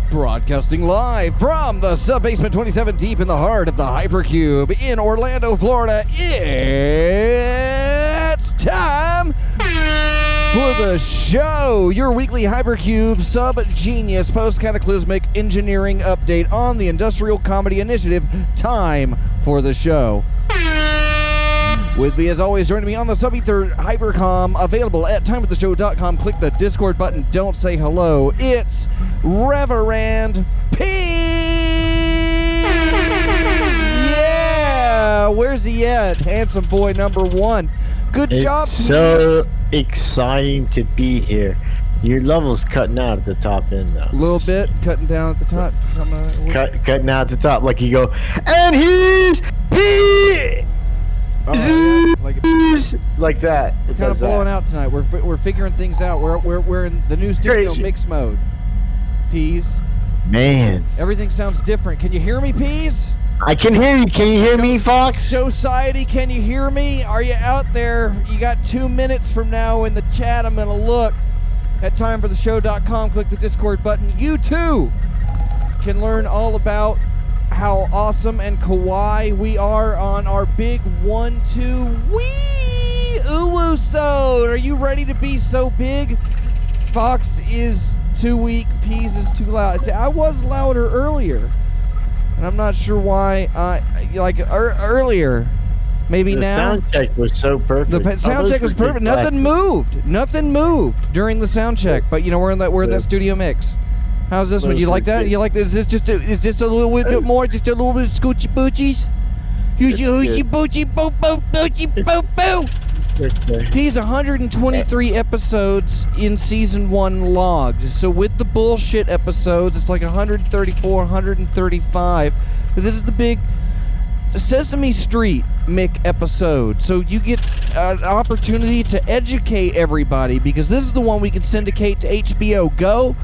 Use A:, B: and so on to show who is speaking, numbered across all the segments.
A: Broadcasting live from the Sub-Basement 27 deep in the heart of the Hypercube in Orlando, Florida. It's time for the show, your weekly Hypercube Sub-Genius post-cataclysmic engineering update on the Industrial Comedy Initiative. Time for the show. With me, as always, joining me on the Sub-Ether Hypercom, available at timeoftheshow.com. Click the Discord button. Don't say hello. It's Reverend P. Yeah! Where's he at? Handsome boy number one. Good job,
B: It's so exciting to be here. Your level's cutting out at the top end, though.
A: A little bit, cutting down at the top.
B: Cutting out at the top, like you go, and he's P. Like that. It
A: Kind of
B: does
A: blowing
B: that.
A: out tonight. We're figuring things out. We're in the new studio
B: Crazy.
A: mix mode. Peas.
B: Man,
A: Everything sounds different. Can you hear me, Peas?
B: I can hear you. Can you hear me, Fox?
A: Society, can you hear me? Are you out there? You got 2 minutes from now in the chat. I'm going to look at timefortheshow.com. Click the Discord button. You too can learn all about how awesome and kawaii we are on our big 1-2 wee uwu-sode. Are you ready to be so big? Fox is too weak. Peas is too loud. See, I was louder earlier, and I'm not sure why. Earlier, maybe
B: The
A: now.
B: sound check was so perfect.
A: The sound check was perfect. Nothing moved. Nothing moved during the sound check. But you know, we're in that studio mix. How's this one? You like that? You like this? Is this a little bit more? Just a little bit of scoochie boochies? Hoochie boochie boo boo boochie boo boo. He's 123 episodes in season 1 logged. So with the bullshit episodes, it's like 134, 135. But this is the big Sesame Street Mick episode. So you get an opportunity to educate everybody, because this is the one we can syndicate to HBO Go.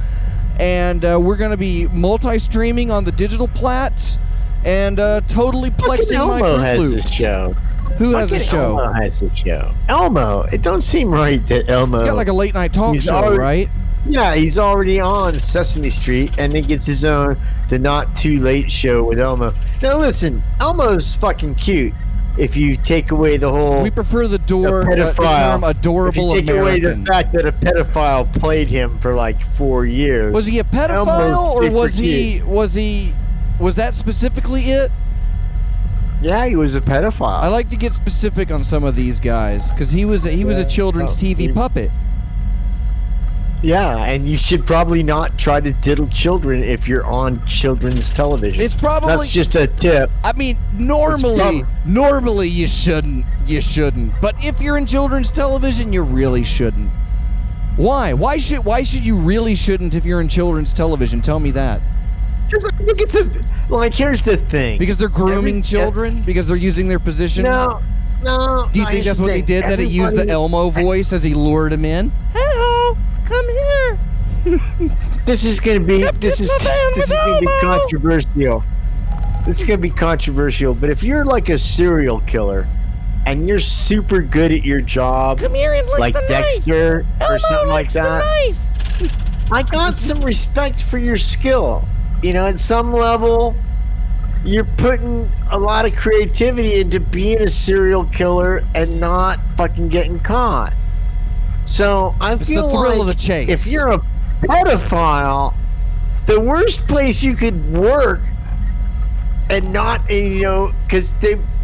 A: And we're going to be multi-streaming on the digital plats and totally plexing my
B: Elmo
A: Fruit
B: has
A: Loops.
B: this show.
A: Who has a show?
B: Elmo has a show. Elmo. It don't seem right that Elmo.
A: He's got like a late night talk
B: He's
A: show,
B: already-
A: right?
B: Yeah, he's already on Sesame Street, and then gets his own The Not Too Late show with Elmo. Now listen, Elmo's fucking cute. If you take away the whole
A: We prefer the
B: pedophile,
A: term adorable
B: if you take away
A: American.
B: the fact that a pedophile played him for like 4 years.
A: Was he a pedophile,
B: Elmo's
A: or
B: super
A: was that specifically it?
B: Yeah, he was a pedophile.
A: I like to get specific on some of these guys, because he was a children's TV puppet.
B: Yeah, and you should probably not try to diddle children if you're on children's television.
A: It's probably
B: That's just a tip.
A: I mean, normally you shouldn't. But if you're in children's television, you really shouldn't. Why? Why should you really shouldn't if you're in children's television? Tell me that.
B: Just look at here's the thing.
A: Because they're grooming children? Because they're using their position?
B: No.
A: Do you think that's what they did? That it used the Elmo voice as he lured him in? Hello, come here.
B: This is gonna be controversial. This is gonna be controversial. But if you're like a serial killer and you're super good at your job,
A: Come here and lick
B: like
A: the knife.
B: Dexter or something like that, I got some respect for your skill. You know, at some level, you're putting a lot of creativity into being a serial killer and not fucking getting caught. So I
A: It's
B: feel
A: the thrill
B: like
A: of the chase.
B: if you're a pedophile, the worst place you could work and not, because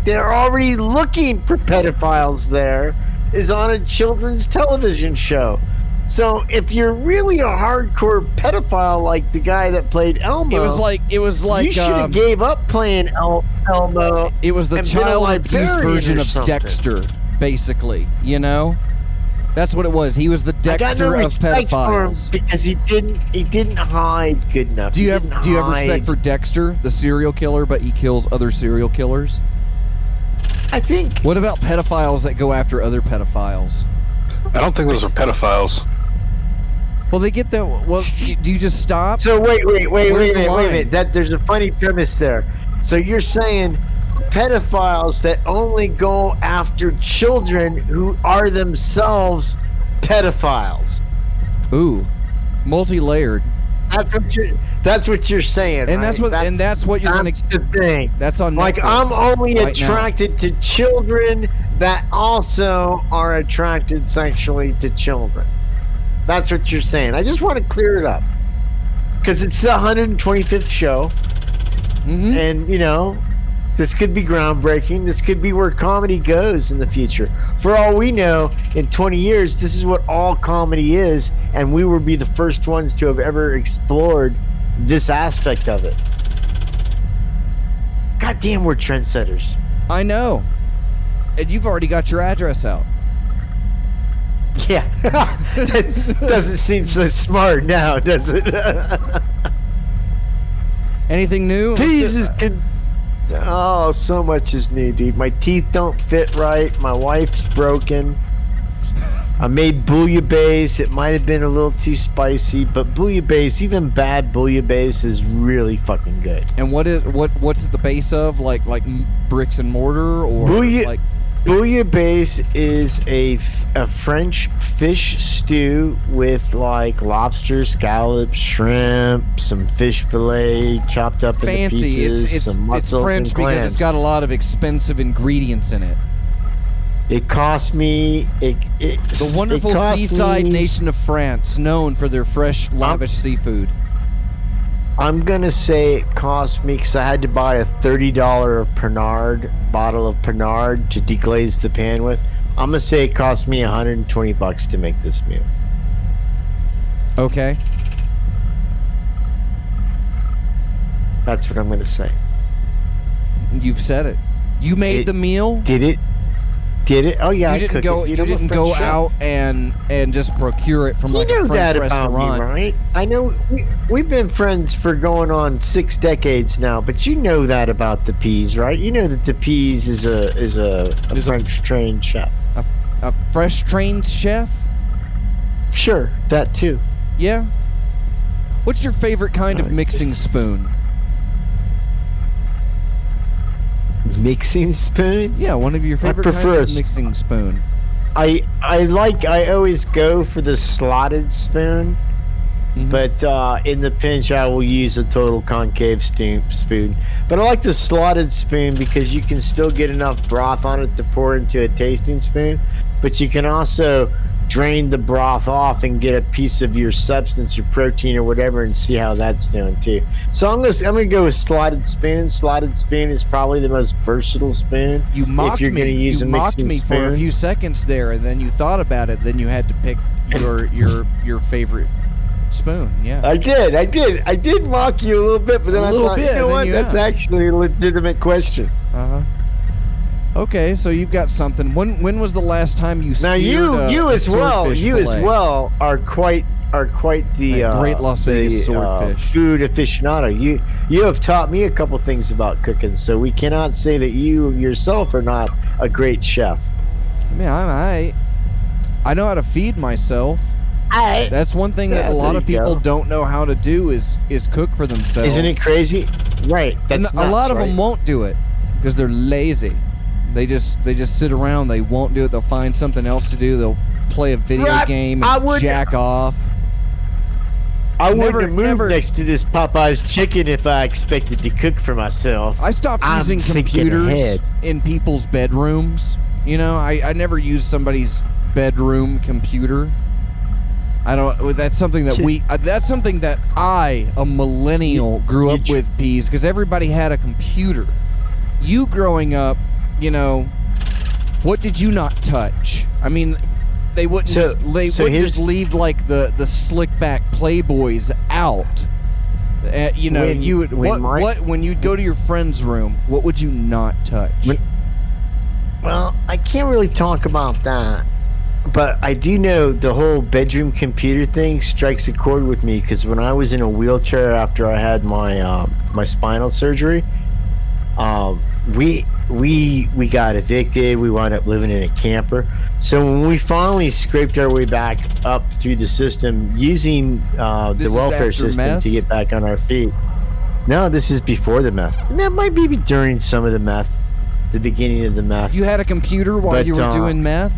B: they're already looking for pedophiles there, is on a children's television show. So if you're really a hardcore pedophile like the guy that played Elmo,
A: It was like
B: you should have gave up playing Elmo.
A: it was the
B: and been a
A: child abuse
B: librarian
A: version
B: or
A: of
B: something.
A: Dexter, basically. You know, that's what it was. He was the
B: I got no
A: Dexter of
B: respect for him
A: pedophiles.
B: because he didn't hide good enough.
A: Do you
B: He
A: have
B: didn't
A: respect
B: hide.
A: for Dexter, the serial killer, but he kills other serial killers?
B: I think
A: What about pedophiles that go after other pedophiles?
C: I don't think those are pedophiles.
A: Well, they get that. Well, do you just stop?
B: so. Wait
A: Where's
B: a
A: the
B: minute.
A: line?
B: That there's a funny premise there. So you're saying pedophiles that only go after children who are themselves pedophiles.
A: Ooh, multi-layered.
B: That's what you're saying,
A: And that's
B: right?
A: what that's what you're gonna.
B: That's the thing.
A: That's on
B: Like,
A: Netflix
B: I'm only
A: right now.
B: attracted to children that also are attracted sexually to children. That's what you're saying. I just want to clear it up. Because it's the 125th show.
A: Mhm.
B: And, you know, this could be groundbreaking. This could be where comedy goes in the future. For all we know, in 20 years, this is what all comedy is. And we will be the first ones to have ever explored this aspect of it. God damn, we're trendsetters.
A: I know. And you've already got your address out.
B: Yeah. That doesn't seem so smart now, does it?
A: Anything new?
B: Peas is good. Oh, so much is new, dude. My teeth don't fit right. My wife's broken. I made bouillabaisse. It might have been a little too spicy, but bouillabaisse, even bad bouillabaisse, is really fucking good.
A: And what's it the base of? Like bricks and mortar or like
B: Bouillabaisse is a French fish stew with like lobster, scallops, shrimp, some fish fillet chopped up into
A: fancy?
B: pieces, some
A: It's
B: mussels
A: French
B: and
A: because
B: clams.
A: it's got a lot of expensive ingredients in it.
B: It cost me
A: The wonderful seaside nation of France, known for their fresh, lavish seafood.
B: I'm gonna say it cost me because I had to buy a $30 Pernod bottle of Pernod to deglaze the pan with. I'm gonna say it cost me $120 to make this meal.
A: Okay.
B: That's what I'm gonna say.
A: You've said it. You made the meal.
B: Did it? Oh yeah,
A: You
B: I
A: didn't
B: cook
A: go.
B: it. Dude,
A: You
B: I'm a
A: didn't
B: French
A: go
B: chef.
A: out and just procure it from like
B: You
A: a
B: know
A: French
B: that about
A: restaurant.
B: me, right? I know we've been friends for going on 6 decades now, but you know that about the Peas, right? You know that the Peas is a French trained chef.
A: A fresh trained chef.
B: Sure, that too.
A: Yeah. What's your favorite kind of mixing spoon?
B: Mixing spoon?
A: Yeah, one of your favorite kinds
B: prefer
A: of
B: a
A: mixing spoon.
B: I always go for the slotted spoon,
A: Mhm.
B: but in the pinch I will use a total concave spoon. But I like the slotted spoon because you can still get enough broth on it to pour into a tasting spoon, but you can also drain the broth off and get a piece of your substance, your protein or whatever, and see how that's doing too. So I'm gonna go with slotted spoon. Slotted spoon is probably the most versatile spoon.
A: You mocked
B: if you're
A: me.
B: gonna use
A: You
B: a
A: mocked
B: mixing
A: me for a
B: spoon.
A: few seconds there, and then you thought about it. Then you had to pick your favorite spoon. Yeah.
B: I did mock you a little bit, but then
A: A
B: I
A: little
B: thought,
A: bit,
B: you know
A: then
B: what?
A: you
B: That's
A: have.
B: actually a legitimate question.
A: Uh-huh. Okay, so you've got something. When was the last time you
B: Now
A: seared
B: you
A: a
B: as well,
A: swordfish
B: you as
A: fillet?
B: well are quite the
A: A great Las Vegas swordfish.
B: food aficionado. You have taught me a couple things about cooking, so we cannot say that you yourself are not a great chef.
A: Yeah, I know how to feed myself. That's one thing that
B: Yeah,
A: a lot
B: there
A: of
B: you
A: people
B: go.
A: don't know how to do is cook for themselves.
B: Isn't it crazy? Right.
A: And
B: That's
A: a lot of
B: right?
A: them won't do it because they're lazy. They just sit around. They won't do it. They'll find something else to do. They'll play a video
B: Right.
A: game
B: I
A: and
B: would-
A: jack off.
B: I
A: Never-
B: wouldn't have moved
A: never-
B: next to this Popeye's chicken if I expected to cook for myself.
A: I stopped
B: I'm
A: using
B: thinking
A: computers
B: ahead.
A: in people's bedrooms. You know, I never used somebody's bedroom computer. I don't. That's something that that's something that I, a millennial, grew up with, Peas, because everybody had a computer. You growing up, you know, what did you not touch? I mean, they wouldn't.
B: So
A: Wouldn't
B: here's-
A: just leave like the slick back Playboys out. You know,
B: When-
A: you would when you'd go to your friend's room, what would you not touch?
B: Well, I can't really talk about that, but I do know the whole bedroom computer thing strikes a chord with me because when I was in a wheelchair after I had my my spinal surgery, we got evicted. We wound up living in a camper. So when we finally scraped our way back up through the system using
A: This
B: the
A: is
B: welfare
A: after
B: system
A: meth?
B: to get back on our feet. No, this is before the meth. And that might be during some of the meth, the beginning of the meth.
A: You had a computer while
B: But,
A: you were doing meth?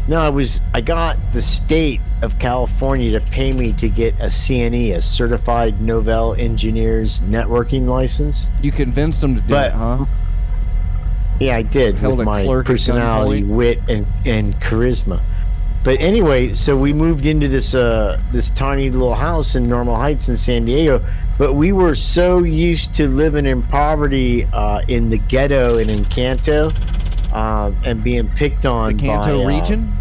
B: No, I got the state of California, to pay me to get a CNE, a Certified Novell Engineers Networking license.
A: You convinced them to do
B: But-
A: it, huh?
B: Yeah, I did,
A: Held
B: with
A: a
B: my
A: clerk at
B: personality,
A: gunpoint.
B: wit, and charisma. But anyway, so we moved into this tiny little house in Normal Heights in San Diego. But we were so used to living in poverty in the ghetto in Encanto, and being picked on
A: The Canto
B: by
A: region?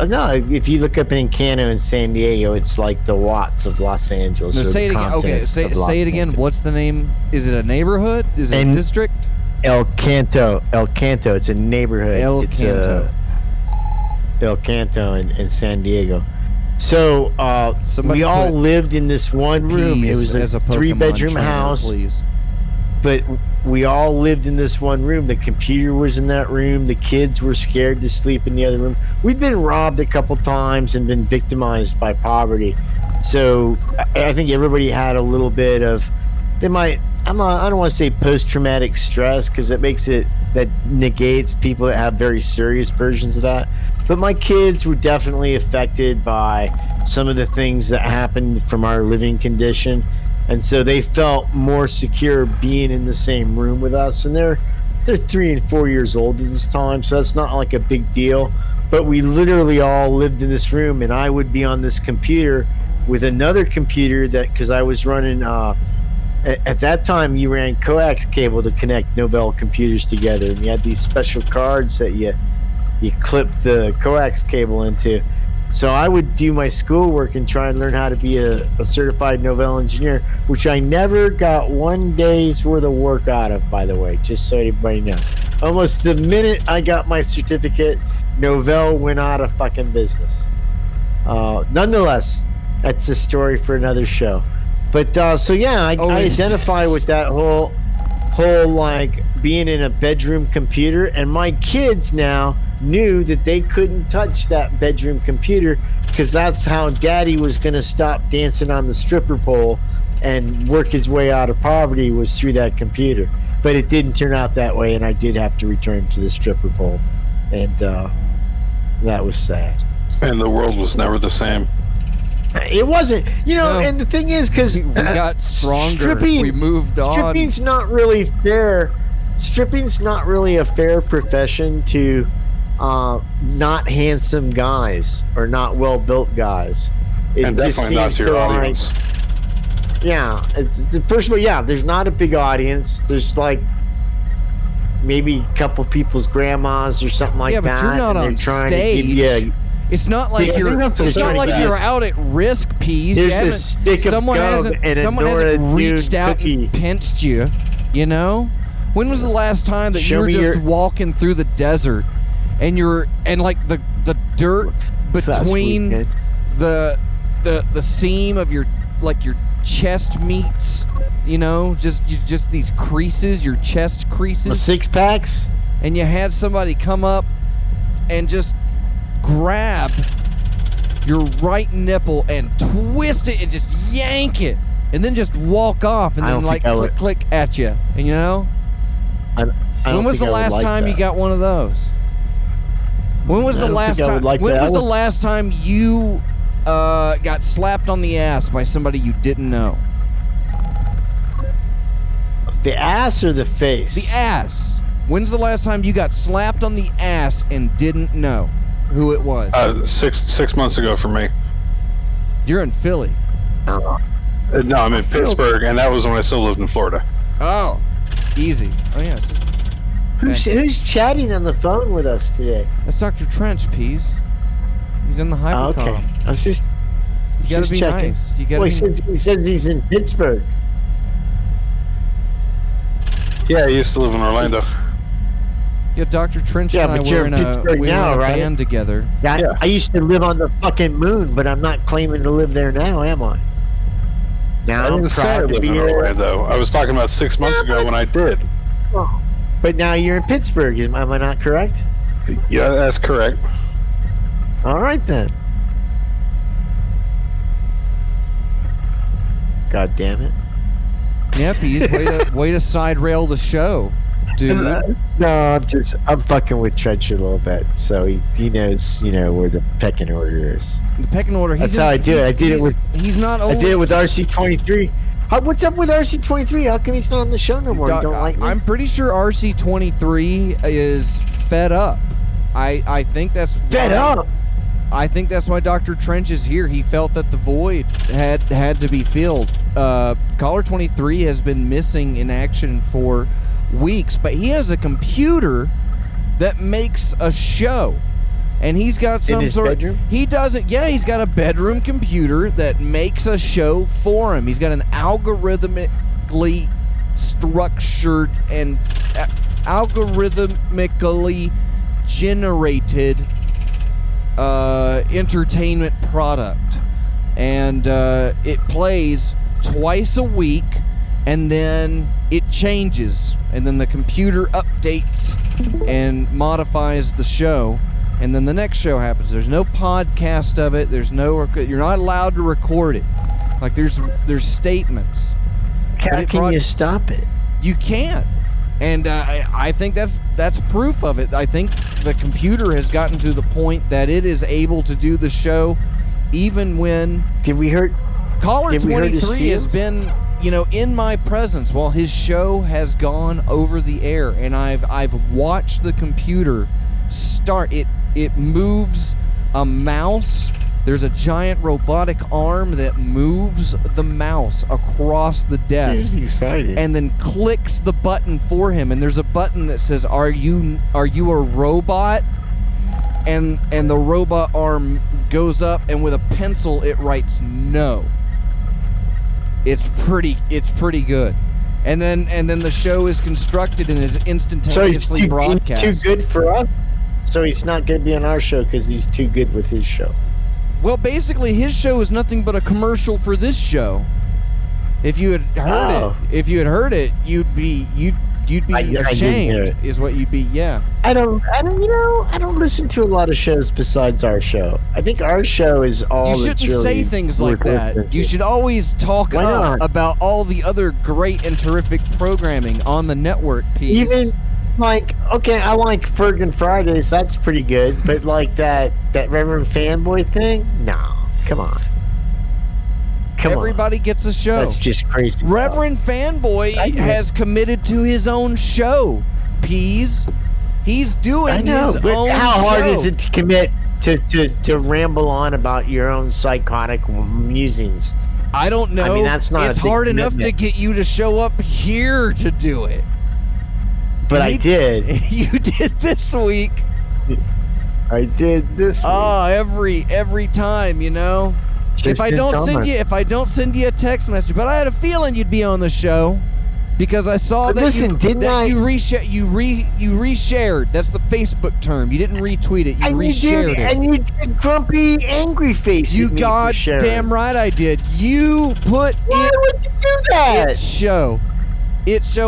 B: No, if you look up Encanto in San Diego, it's like the Watts of Los Angeles.
A: No,
B: or
A: say
B: the
A: it again.
B: Compton
A: Okay,
B: of Los
A: say it again.
B: Angeles.
A: What's the name? Is it a neighborhood? Is it a
B: And-
A: district?
B: El Canto. It's a neighborhood. It's
A: Canto.
B: El Canto in San Diego. So
A: Somebody
B: we all
A: put
B: lived in this one room. It
A: Peas
B: was
A: as
B: a
A: Pokemon
B: 3-bedroom
A: trainer,
B: house,
A: please.
B: but we all lived in this one room. The computer was in that room. The kids were scared to sleep in the other room. We'd been robbed a couple times and been victimized by poverty. So I think everybody had a little bit of, I don't want to say post-traumatic stress, because that negates people that have very serious versions of that. But my kids were definitely affected by some of the things that happened from our living condition. And so they felt more secure being in the same room with us. And they're 3 and 4 years old at this time, so that's not like a big deal. But we literally all lived in this room, and I would be on this computer with another computer because I was running, at that time you ran coax cable to connect Novell computers together. And you had these special cards that you clipped the coax cable into. So I would do my schoolwork and try and learn how to be a certified Novell engineer, which I never got 1 day's worth of work out of, by the way, just so everybody knows. Almost the minute I got my certificate, Novell went out of fucking business. Nonetheless, that's a story for another show. But so yeah, I identify with that whole like being in a bedroom computer, and my kids now knew that they couldn't touch that bedroom computer, because that's how daddy was going to stop dancing on the stripper pole and work his way out of poverty, was through that computer. But it didn't turn out that way, and I did have to return to the stripper pole, and that was sad.
C: And the world was never the same.
B: It wasn't,
A: No.
B: and the thing is, because
A: We got stronger. We moved on.
B: stripping's not really fair. Stripping's not really a fair profession to not handsome guys or not well-built guys. It
C: And
B: just
C: definitely not
B: seems
C: to your
B: to like,
C: audience.
B: yeah. It's first of all, yeah. There's not a big audience. There's like maybe a couple people's grandmas or something like
A: Yeah, but
B: that.
A: you're not
B: and they're
A: on
B: trying
A: stage.
B: to give you.
A: It's not like
B: Yeah,
A: you're.
C: it's
A: It's not
C: like
A: like
C: that.
A: you're out at risk, Peas.
B: There's
A: You
B: a
A: haven't-
B: stick of
A: someone
B: gum
A: hasn't.
B: and a
A: Someone
B: Nora
A: hasn't reached
B: June
A: out
B: cookie.
A: and pinched you. You know, when was the last time that
B: Show
A: you were
B: me
A: just
B: your-
A: walking through the desert, and like the dirt
B: Last
A: between
B: weekend.
A: the seam of your chest meats? You know, just these creases, your chest
B: The
A: creases.
B: 6-packs.
A: And you had somebody come up and just grab your right nipple and twist it and just yank it, and then just walk off, and
B: I
A: then
B: don't
A: like
B: think I
A: click
B: would-
A: click at you. And you know,
B: I
A: when
B: don't
A: was
B: think
A: the
B: I would
A: last
B: like
A: time you
B: that.
A: got one of those? When was
B: I
A: the
B: don't
A: last
B: think I
A: time?
B: would like
A: When
B: that.
A: was
B: I
A: the
B: would-
A: last time you got slapped on the ass by somebody you didn't know?
B: The ass or the face?
A: The ass. When's the last time you got slapped on the ass and didn't know who it was?
C: 6 months ago for me.
A: You're in Philly.
C: No, I'm in Pittsburgh, and that was when I still lived in Florida.
A: Oh, easy. Oh yeah,
B: Who's chatting on the phone with us today?
A: that's Dr. Trench, Peas. He's in the
B: Oh,
A: hypercom.
B: okay. I was just
A: You gotta be
B: checking.
A: nice. You gotta
B: Well,
A: be
B: he says he's in Pittsburgh.
C: Yeah, I used to live in Orlando.
A: Yeah, Dr. Trench
B: Yeah,
A: and I
B: but
A: were
B: you're
A: in
B: in
A: a
B: Pittsburgh
A: we
B: now,
A: were in a
B: right?
A: band together.
C: Yeah.
B: I used to live on the fucking moon, but I'm not claiming to live there now, am I? Now
C: I
B: I'm
C: didn't say I
B: proud to
C: lived
B: be
C: in
B: here.
C: Orlando. I was talking about 6 months ago when I did.
B: But now you're in Pittsburgh, am I not correct?
C: Yeah, that's correct.
B: All right then. God damn it.
A: Yeah, Peas, way to side rail the show. dude.
B: No, I'm fucking with Trench a little bit, so he knows, where the pecking order is.
A: The pecking order.
B: That's how I do it. I did it with.
A: He's not.
B: I did it with RC23. What's up with RC23? How come he's not on the show no more? You don't like me?
A: I'm pretty sure RC23 is fed up. I think that's
B: fed up.
A: I think that's why Dr. Trench is here. He felt that the void had to be filled. Caller 23 has been missing in action for weeks, but he has a computer that makes a show. And he's got some
B: in his bedroom?
A: He doesn't. Yeah, he's got a bedroom computer that makes a show for him. He's got an algorithmically structured and algorithmically generated entertainment product, and it plays twice a week, and then it changes, and then the computer updates and modifies the show, and then the next show happens. There's no podcast of it. You're not allowed to record it. Like there's statements.
B: How can you stop it?
A: You can't. And I think that's proof of it. I think the computer has gotten to the point that it is able to do the show even when...
B: Did we hurt...
A: Caller 23 has been, in my presence while his show has gone over the air, and I've watched the computer start. It moves a mouse. There's a giant robotic arm that moves the mouse across the desk and then clicks the button for him. And there's a button that says, "Are you a robot?" And the robot arm goes up, and with a pencil it writes "no." It's pretty good. And then the show is constructed and is instantaneously broadcast.
B: He's too good for us. So he's not going to be on our show because he's too good with his show.
A: Well, basically, his show is nothing but a commercial for this show. If you had heard it, you'd be ashamed. Is what you'd be. Yeah.
B: I don't listen to a lot of shows besides our show. I think our show is all.
A: You shouldn't say things like that. You should always talk up about all the other great and terrific programming on the network piece.
B: Even. Okay, I like Fergan Fridays. That's pretty good. But like that Reverend Fanboy thing? No. Come on.
A: Everybody gets a show.
B: That's just crazy.
A: Reverend Fanboy has committed to his own show. Peas. He's doing his own show.
B: How hard is it to commit to ramble on about your own psychotic musings?
A: I don't know.
B: I mean, that's not.
A: It's hard enough to get you to show up here to do it.
B: But I did.
A: You did this week.
B: I did this week.
A: Oh, every time, If I don't send you a text message, but I had a feeling you'd be on the show because I saw that.
B: Listen,
A: you reshared. That's the Facebook term. You didn't retweet it. You reshared it.
B: And you did grumpy, angry face.
A: You goddamn right I did. You put
B: Why would you do that?
A: It show.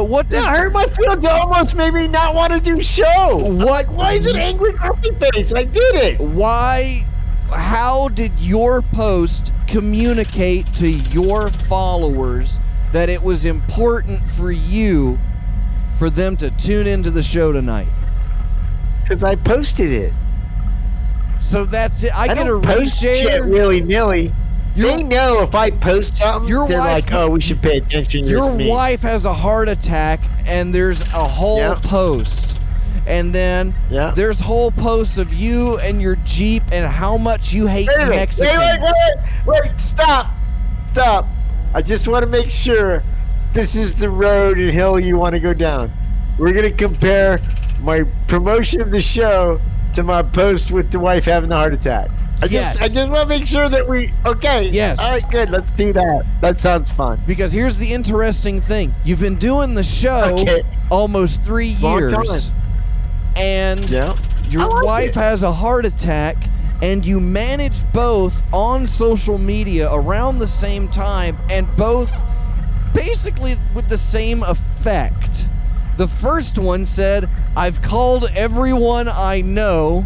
A: What does
B: that hurt my feelings? To almost made me not want to do show.
A: What?
B: Why is it angry grumpy face? I did it.
A: Why? How did your post communicate to your followers that it was important for them to tune into the show tonight?
B: Because I posted it.
A: So that's it. I get a
B: post shit willy-nilly. They know if I post something, they're like, "Oh, we should pay attention."
A: Your wife has a heart attack, and there's a whole post, and then there's whole posts of you and your Jeep and how much you hate Mexicans.
B: Wait! Stop! I just want to make sure this is the road and hill you want to go down. We're gonna compare my promotion of the show to my post with the wife having the heart attack. I just want to make sure that okay.
A: Yes.
B: All right, good. Let's do that. That sounds fun.
A: Because here's the interesting thing. You've been doing the show almost 3 years.
B: Long time.
A: And your wife has a heart attack, and you managed both on social media around the same time, and both basically with the same effect. The first one said, "I've called everyone I know,"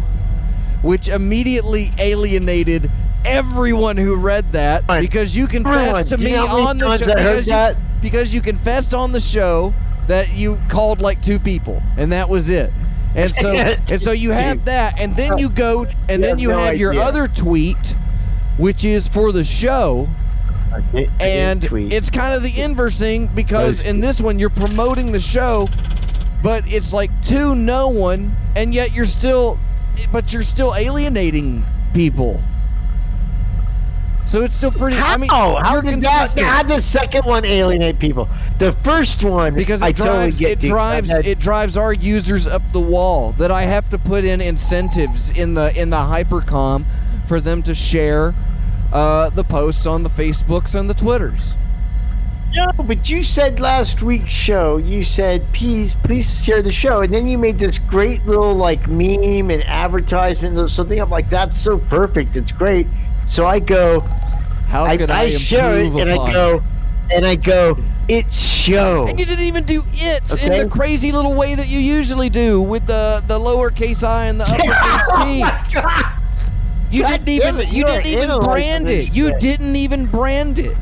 A: which immediately alienated everyone who read that because you confessed to me on the show because you confessed on the show that you called like 2 people, and that was it. And so you have that, and then you go, and then you have your other tweet, which is for the show. And it's kind of the inverse thing, because in this one you're promoting the show, but it's like to no one, and yet you're still alienating people. So it's still pretty.
B: How?
A: I mean,
B: How did the second one alienate people? The first one,
A: because
B: it
A: drives our users up the wall. That I have to put in incentives in the hypercom for them to share the posts on the Facebooks and the Twitters.
B: No, but you said last week's show, you said, please share the show. And then you made this great little like meme and advertisement or something. I'm like, that's so perfect. It's great. So I go, I share it, and I go, it's show.
A: And you didn't even do it's in the crazy little way that you usually do with the lowercase I and the uppercase T. You didn't even brand it. You didn't even brand it.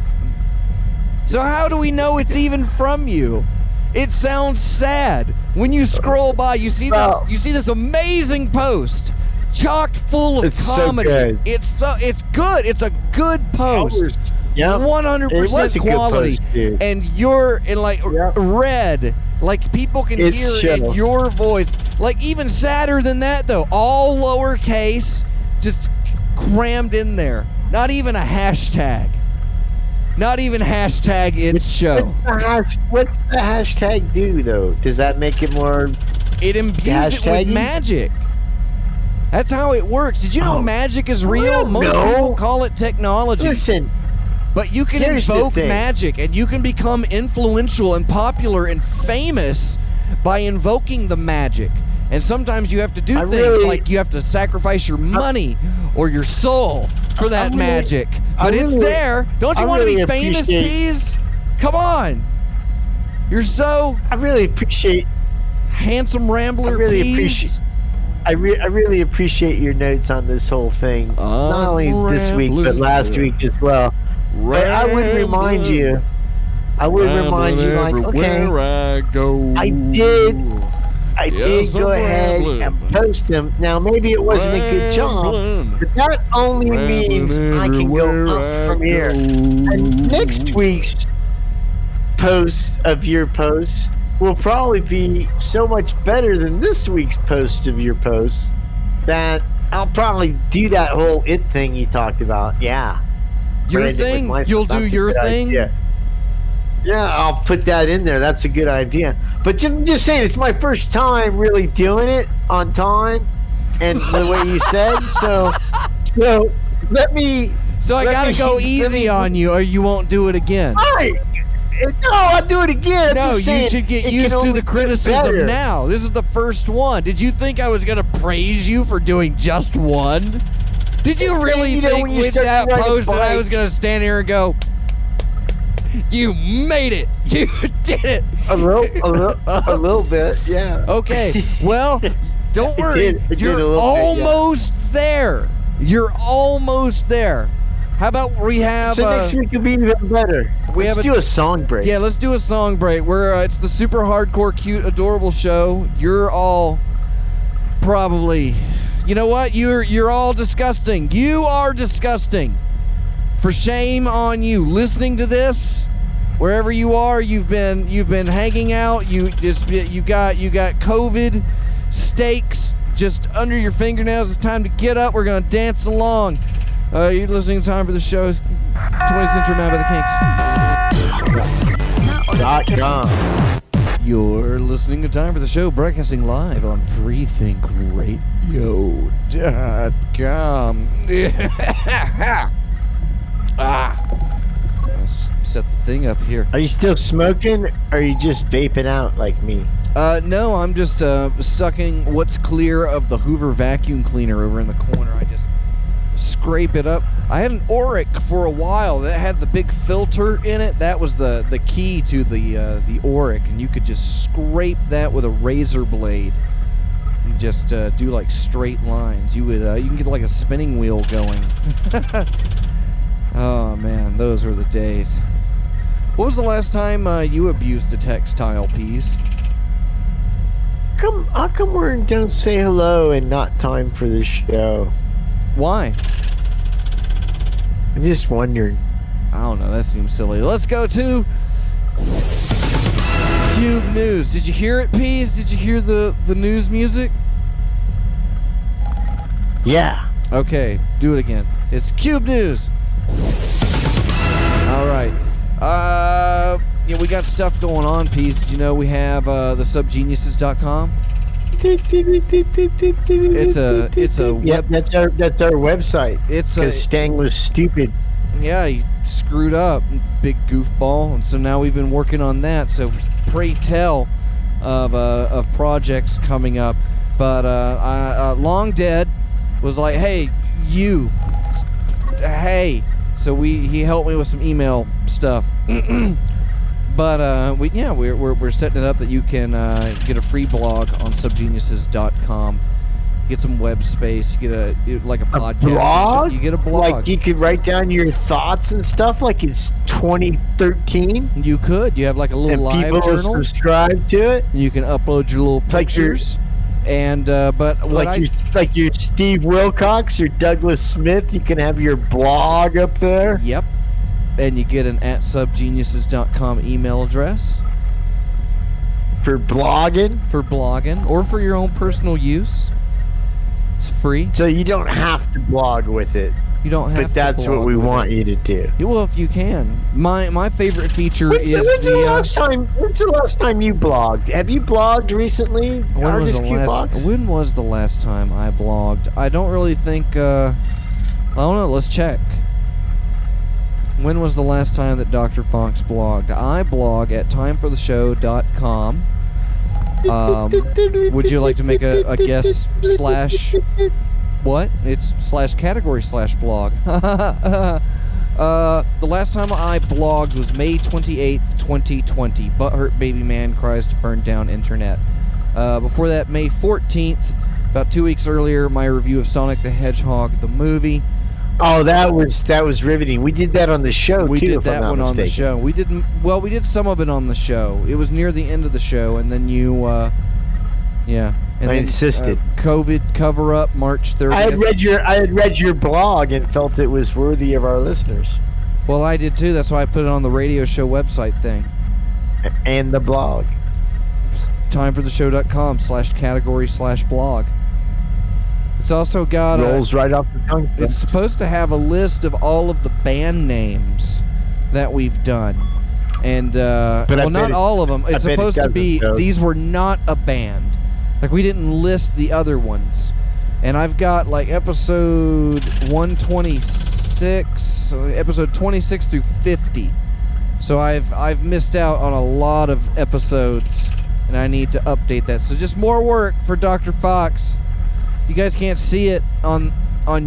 A: So how do we know it's even from you? It sounds sad. When you scroll by, you see this amazing post, chock full of comedy.
B: So good.
A: It's good. It's a good post. 100% quality.
B: Post,
A: and you're in like red. Like people can hear in your voice. Like even sadder than that though. All lowercase, just crammed in there. Not even a hashtag. Not even hashtag it's show.
B: What's the hashtag do though? Does that make it more?
A: It imbues it with magic. That's how it works. Did you know magic is real? Most people call it technology.
B: Listen,
A: but you can invoke magic, and you can become influential and popular and famous by invoking the magic. And sometimes you have to do things like you have to sacrifice your money or your soul for that magic. But it's there. Don't you want to be famous, Cheese? Come on. You're so...
B: I really appreciate...
A: Handsome Rambler,
B: I really appreciate your notes on this whole thing. Not only this week, but last week as well. But I would remind you, like, okay, I did go ahead and post them. Now, maybe it wasn't a good job, but that only means I can go up from here. And next week's post of your posts will probably be so much better than this week's post of your posts that I'll probably do that whole it thing you talked about. Yeah.
A: Your thing? You'll do your thing?
B: Yeah, I'll put that in there. That's a good idea. But just saying, it's my first time really doing it on time and the way you said. So let me...
A: So I gotta go easy on you or you won't do it again.
B: No, I'll do it again.
A: No, you should get used to the criticism now. This is the first one. Did you think I was going to praise you for doing just one? Did you really think with that post that I was going to stand here and go, you made it. You did it.
B: A little bit, yeah.
A: Okay, well, don't worry. You're almost there. You're almost there. How about we have...
B: So next week will be even better. Let's do a song break.
A: Yeah, let's do a song break. It's the super hardcore, cute, adorable show. You're all probably... You know what? You're all disgusting. You are disgusting. For shame on you. Listening to this, wherever you are, you've been hanging out. You got COVID stakes just under your fingernails. It's time to get up. We're gonna dance along. You're listening to Time for the Show. 20th Century Man by the Kinks. You're listening to Time for the Show, broadcasting live on freethinkradio.com. Let's set the thing up here.
B: Are you still smoking, or are you just vaping out like me?
A: No, I'm just sucking what's clear of the Hoover vacuum cleaner over in the corner. I just scrape it up. I had an Auric for a while that had the big filter in it. That was the key to the Auric, and you could just scrape that with a razor blade. You just do like straight lines. You can get like a spinning wheel going. Oh man, those were the days. What was the last time you abused a textile piece?
B: How come we don't say hello and not time for the show?
A: Why?
B: I'm just wondering.
A: I don't know. That seems silly. Let's go to Cube News. Did you hear it, Peas? Did you hear the news music?
B: Yeah.
A: Okay, do it again. It's Cube News. All right. Yeah, we got stuff going on, Peas. Did you know we have the subgeniuses.com? It's a
B: Yep, that's our website.
A: It's
B: because Stang was stupid.
A: Yeah, he screwed up, big goofball, and so now we've been working on that. So pray tell of projects coming up. But Long Dead was like, hey, you, hey. So he helped me with some email stuff. But we're setting it up that you can get a free blog on subgeniuses.com. Get some web space. You get a podcast.
B: Blog?
A: You get a blog.
B: Like you could write down your thoughts and stuff. Like it's 2013.
A: You could. You have like a little
B: and
A: live
B: people
A: journal.
B: Will subscribe to it.
A: You can upload your little pictures. And but what
B: like your Steve Wilcox or Douglas Smith, you can have your blog up there.
A: Yep. And you get an @subgeniuses.com email address
B: for blogging
A: or for your own personal use. It's free.
B: So you don't have to blog with it.
A: You don't have to.
B: But that's what we want you to do.
A: Well, if you can. My favorite feature
B: when's
A: is
B: the last time you blogged? Have you blogged recently?
A: When was the last time I blogged? I don't really think. I don't know. Let's check. When was the last time that Dr. Fox blogged? I blog at timefortheshow.com. Would you like to make a guess / what? It's /category /blog. The last time I blogged was May 28th, 2020. Butthurt baby man cries to burn down internet. Before that, May 14th, about 2 weeks earlier, my review of Sonic the Hedgehog, the movie.
B: Oh, that was riveting. We did that on the show,
A: we
B: too,
A: did that one on the show. We did some of it on the show. It was near the end of the show, and then you, yeah. And
B: I insisted.
A: COVID cover-up, March 30th.
B: I had read your blog and felt it was worthy of our listeners.
A: Well, I did, too. That's why I put it on the radio show website thing.
B: And the blog.
A: Timefortheshow.com /category /blog. It's also got
B: rolls right off the tongue.
A: It's supposed to have a list of all of the band names that we've done, and not all of them. It's supposed to be these were not a band. Like we didn't list the other ones, and I've got like episode 126, episode 26 through 50. So I've missed out on a lot of episodes, and I need to update that. So just more work for Dr. Fox. You guys can't see it on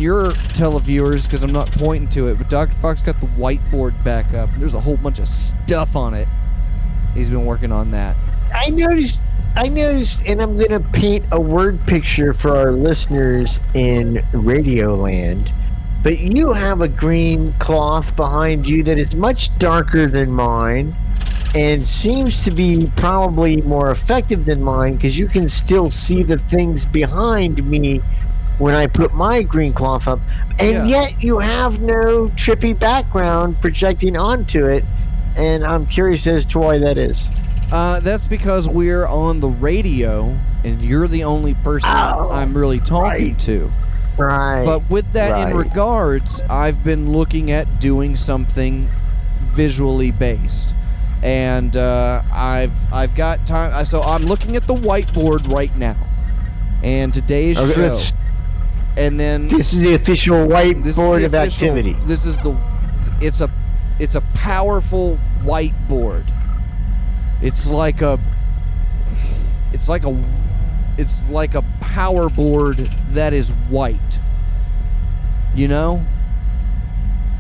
A: your televiewers because I'm not pointing to it, but Dr. Fox got the whiteboard back up. There's a whole bunch of stuff on it. He's been working on that.
B: I noticed, and I'm going to paint a word picture for our listeners in Radioland, but you have a green cloth behind you that is much darker than mine and seems to be probably more effective than mine because you can still see the things behind me when I put my green cloth up, and yet you have no trippy background projecting onto it, and I'm curious as to why that is.
A: That's because we're on the radio, and you're the only person I'm really talking to.
B: Right.
A: But with that in regards, I've been looking at doing something visually based. And I've got time. So I'm looking at the whiteboard right now, and today's show. And then
B: this is the official whiteboard of activity.
A: This is it's a powerful whiteboard. It's like a power board that is white. You know?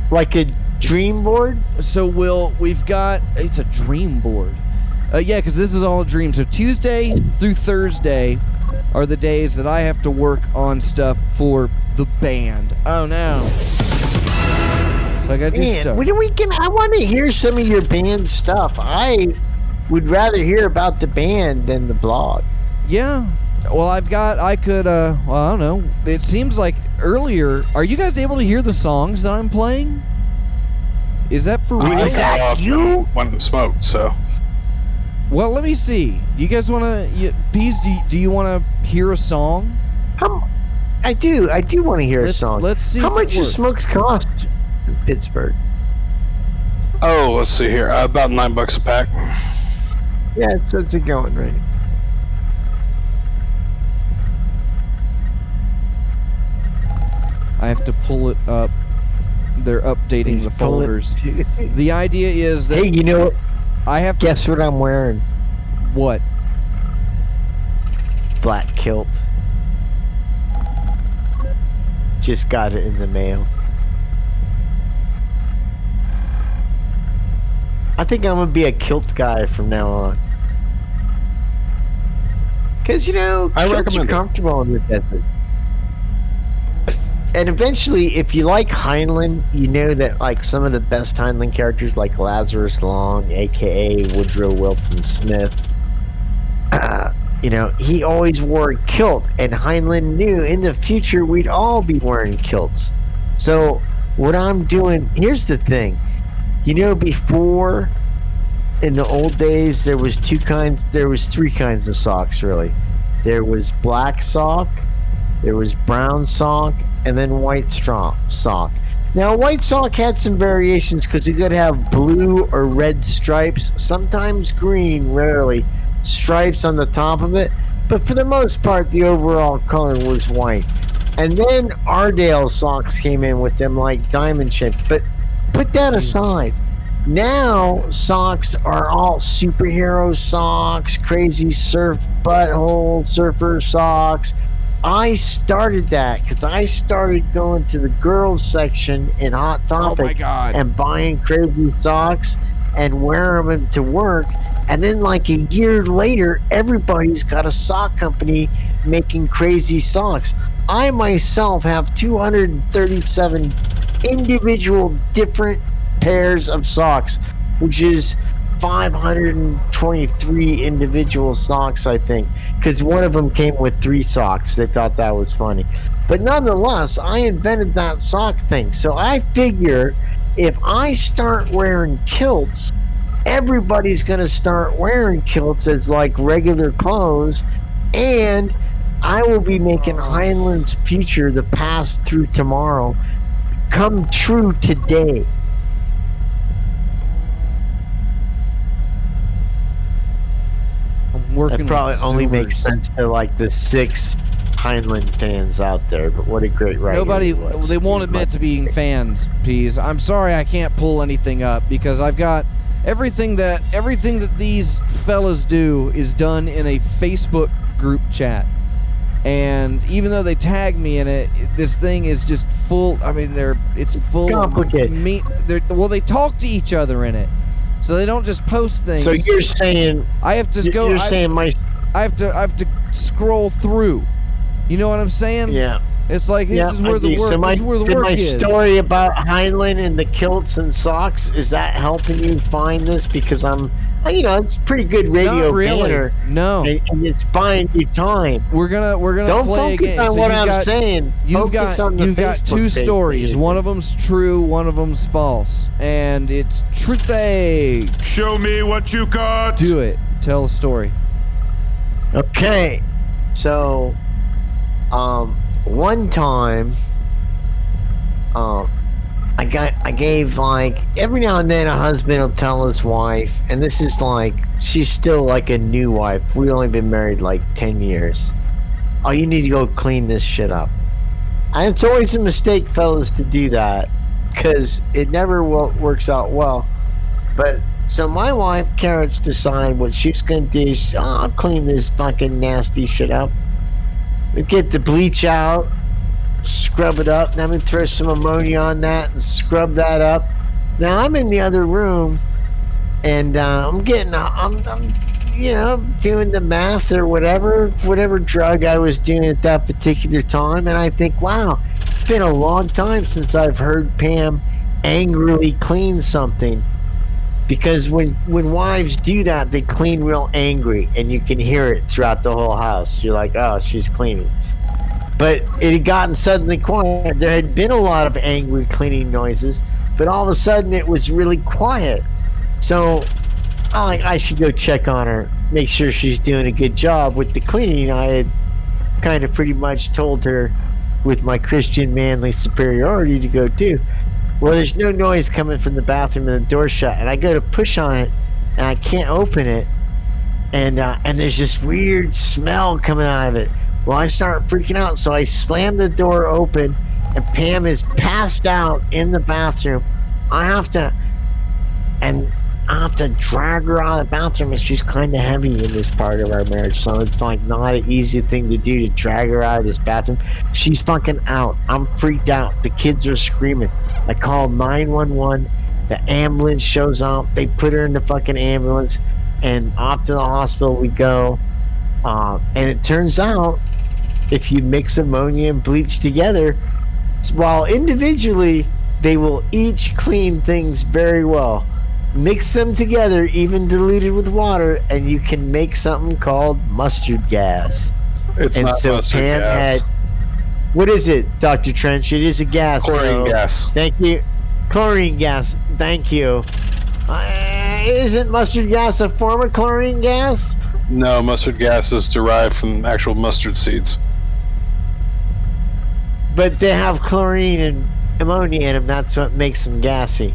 B: Like a dream board?
A: So it's a dream board. Yeah, because this is all a dream. So Tuesday through Thursday are the days that I have to work on stuff for the band. Oh no. So I got to do
B: Man,
A: stuff.
B: when are we gonna? I want to hear some of your band stuff. I would rather hear about the band than the blog.
A: Yeah. Well, I could, well, I don't know. It seems like earlier, are you guys able to hear the songs that I'm playing? Is that for real?
B: Is that you?
C: Went and smoked, so.
A: Well, let me see. You guys want to, Peas, do you want to hear a song?
B: I do want to hear a song.
A: Let's see.
B: How
A: if
B: much
A: it
B: does
A: works.
B: smokes cost in Pittsburgh?
C: Oh, let's see here. About $9 a pack.
B: Yeah, it's a going right.
A: I have to pull it up. They're updating
B: He's
A: the
B: pulling-
A: folders. The idea is that
B: Hey, you know what?
A: I have to.
B: Guess what I'm wearing?
A: What?
B: Black kilt. Just got it in the mail. I think I'm gonna be a kilt guy from now on. Cause you know,
C: I
B: kilts are
C: recommend it.
B: comfortable in the desert. And eventually, if you like Heinlein, you know that like some of the best Heinlein characters, like Lazarus Long, aka Woodrow Wilson Smith, you know, he always wore a kilt, and Heinlein knew in the future we'd all be wearing kilts. So what I'm doing, here's the thing, you know, before in the old days there was three kinds of socks really. There was black sock, there was brown sock, and then white sock. Now, white sock had some variations because you could have blue or red stripes, sometimes green, rarely, stripes on the top of it. But for the most part, the overall color was white. And then Ardale socks came in with them like diamond shaped. But put that aside. Now, socks are all superhero socks, crazy surf butthole surfer socks. I started that because I started going to the girls section in Hot Topic
A: Oh my God.
B: and buying crazy socks and wearing them to work. And then like a year later, everybody's got a sock company making crazy socks. I myself have 237 individual different pairs of socks, which is 523 individual socks, I think, because one of them came with 3 socks. They thought that was funny. But nonetheless, I invented that sock thing. So I figure if I start wearing kilts, everybody's going to start wearing kilts as like regular clothes, and I will be making Heinlein's future, the past through tomorrow, come true today.
A: I'm working.
B: That probably
A: with
B: only makes
A: Silvers.
B: sense to like the 6 Heinlein fans out there, but what a great writer.
A: Nobody,
B: he was.
A: they won't
B: He was
A: admit
B: my-
A: to being fans, Peas. I'm sorry I can't pull anything up because I've got everything that these fellas do is done in a Facebook group chat. And even though they tag me in it, this thing is just full. I mean, it's full
B: Complicated.
A: They talk to each other in it, so they don't just post things.
B: So you're saying
A: I have to go.
B: You're saying my
A: I have to scroll through. You know what I'm saying?
B: yeah.
A: It's like this
B: Yeah,
A: is where
B: I
A: the
B: do.
A: work.
B: So
A: This is where the
B: did
A: work
B: my
A: is.
B: story about Heinlein and the kilts and socks, is that helping you find this? Because it's pretty good radio
A: Not really.
B: banner,
A: No.
B: and it's buying you time.
A: We're gonna
B: Don't
A: play a
B: focus
A: game.
B: on
A: So
B: what
A: you've
B: I'm
A: got-
B: saying.
A: You've
B: Focus on the
A: got
B: Facebook
A: 2
B: page.
A: stories. One of them's true. One of them's false. And it's truthy.
D: Show me what you got.
A: Do it. Tell a story.
B: Okay, so one time, I gave like every now and then a husband will tell his wife, and this is like she's still like a new wife. We only been married like 10 years. Oh, you need to go clean this shit up. And it's always a mistake, fellas, to do that because it never works out well. But so my wife, Carrots, decided what she's gonna do is, I'll clean this fucking nasty shit up. We get the bleach out, scrub it up, then we throw some ammonia on that and scrub that up. Now I'm in the other room, and I'm doing the math or whatever drug I was doing at that particular time, and I think, wow, it's been a long time since I've heard Pam angrily clean something. Because when wives do that, they clean real angry, and you can hear it throughout the whole house. You're like, oh, she's cleaning. But it had gotten suddenly quiet. There had been a lot of angry cleaning noises, but all of a sudden it was really quiet. So I should go check on her, make sure she's doing a good job with the cleaning. I had kind of pretty much told her with my Christian manly superiority to go do. Well, there's no noise coming from the bathroom and the door's shut, and I go to push on it and I can't open it, and there's this weird smell coming out of it. Well, I start freaking out, so I slam the door open, and Pam is passed out in the bathroom. I have to drag her out of the bathroom, and she's kind of heavy in this part of our marriage, so it's like not an easy thing to do to drag her out of this bathroom. She's fucking out. I'm freaked out. The kids are screaming. I call 911. The ambulance shows up. They put her in the fucking ambulance, and off to the hospital we go. And it turns out, if you mix ammonia and bleach together, while individually they will each clean things very well, mix them together, even diluted with water, and you can make something called mustard gas.
C: It's
B: and
C: not
B: so
C: mustard
B: Pam
C: gas.
B: had, what is it, Dr. Trench? It is a gas.
C: Chlorine gas.
B: Thank you. Chlorine gas. Thank you. Isn't mustard gas a form of chlorine gas?
C: No, mustard gas is derived from actual mustard seeds.
B: But they have chlorine and ammonia in them. That's what makes them gassy.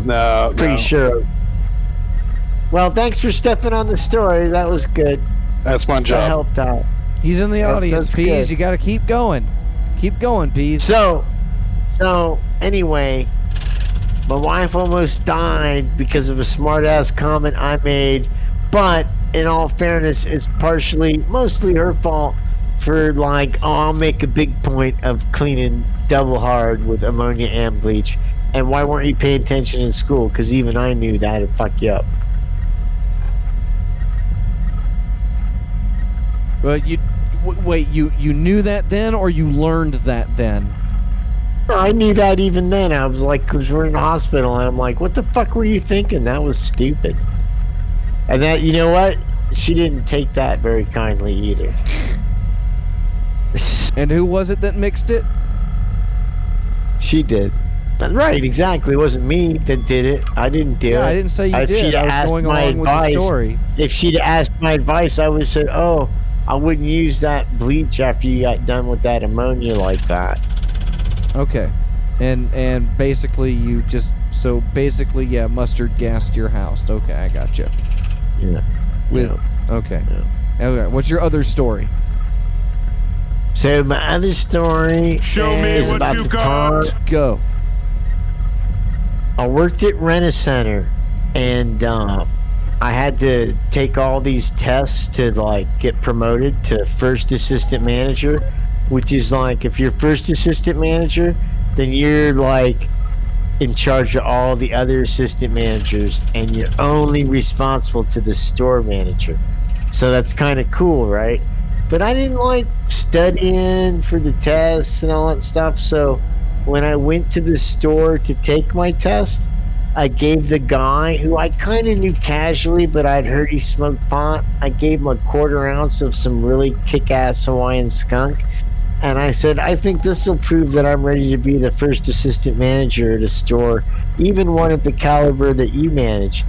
C: No,
B: Pretty
C: no.
B: sure. Well, thanks for stepping on the story. That was good.
C: That's my
B: That
C: job.
B: helped out.
A: He's in the
B: That-
A: audience,
B: that's
A: Peas.
B: good.
A: You got to keep going. Keep going, Peas.
B: So anyway, my wife almost died because of a smart-ass comment I made, but in all fairness, it's mostly her fault for like, oh, I'll make a big point of cleaning double hard with ammonia and bleach. And why weren't you paying attention in school? Because even I knew that it'd fuck you up.
A: But you knew that then, or you learned that then?
B: I knew that even then. I was like, because we're in the hospital, and I'm like, what the fuck were you thinking? That was stupid. And that, you know what? She didn't take that very kindly either.
A: And who was it that mixed it?
B: She did. Right, exactly. It wasn't me that did it. I didn't do it.
A: Yeah, I didn't say you
B: If
A: did.
B: she'd
A: I was
B: asked
A: going
B: my
A: along with the
B: advice-
A: story.
B: If she'd asked my advice, I would have said, oh, I wouldn't use that bleach after you got done with that ammonia like that.
A: Okay. And basically yeah, mustard gassed your house. Okay, I gotcha.
B: Yeah.
A: Okay.
B: Yeah.
A: Okay. What's your other story?
B: So my other story
D: Show me
B: is
D: what
B: about
D: you
B: the
D: got.
B: time
A: Go.
B: I worked at Rent-A-Center, and I had to take all these tests to like get promoted to first assistant manager, which is like, if you're first assistant manager, then you're like in charge of all the other assistant managers, and you're only responsible to the store manager. So that's kind of cool, right? But I didn't like studying for the tests and all that stuff, so when I went to the store to take my test, I gave the guy, who I kind of knew casually, but I'd heard he smoked pot, I gave him a 1/4 ounce of some really kick-ass Hawaiian skunk, and I said, I think this will prove that I'm ready to be the first assistant manager at a store, even one of the caliber that you manage.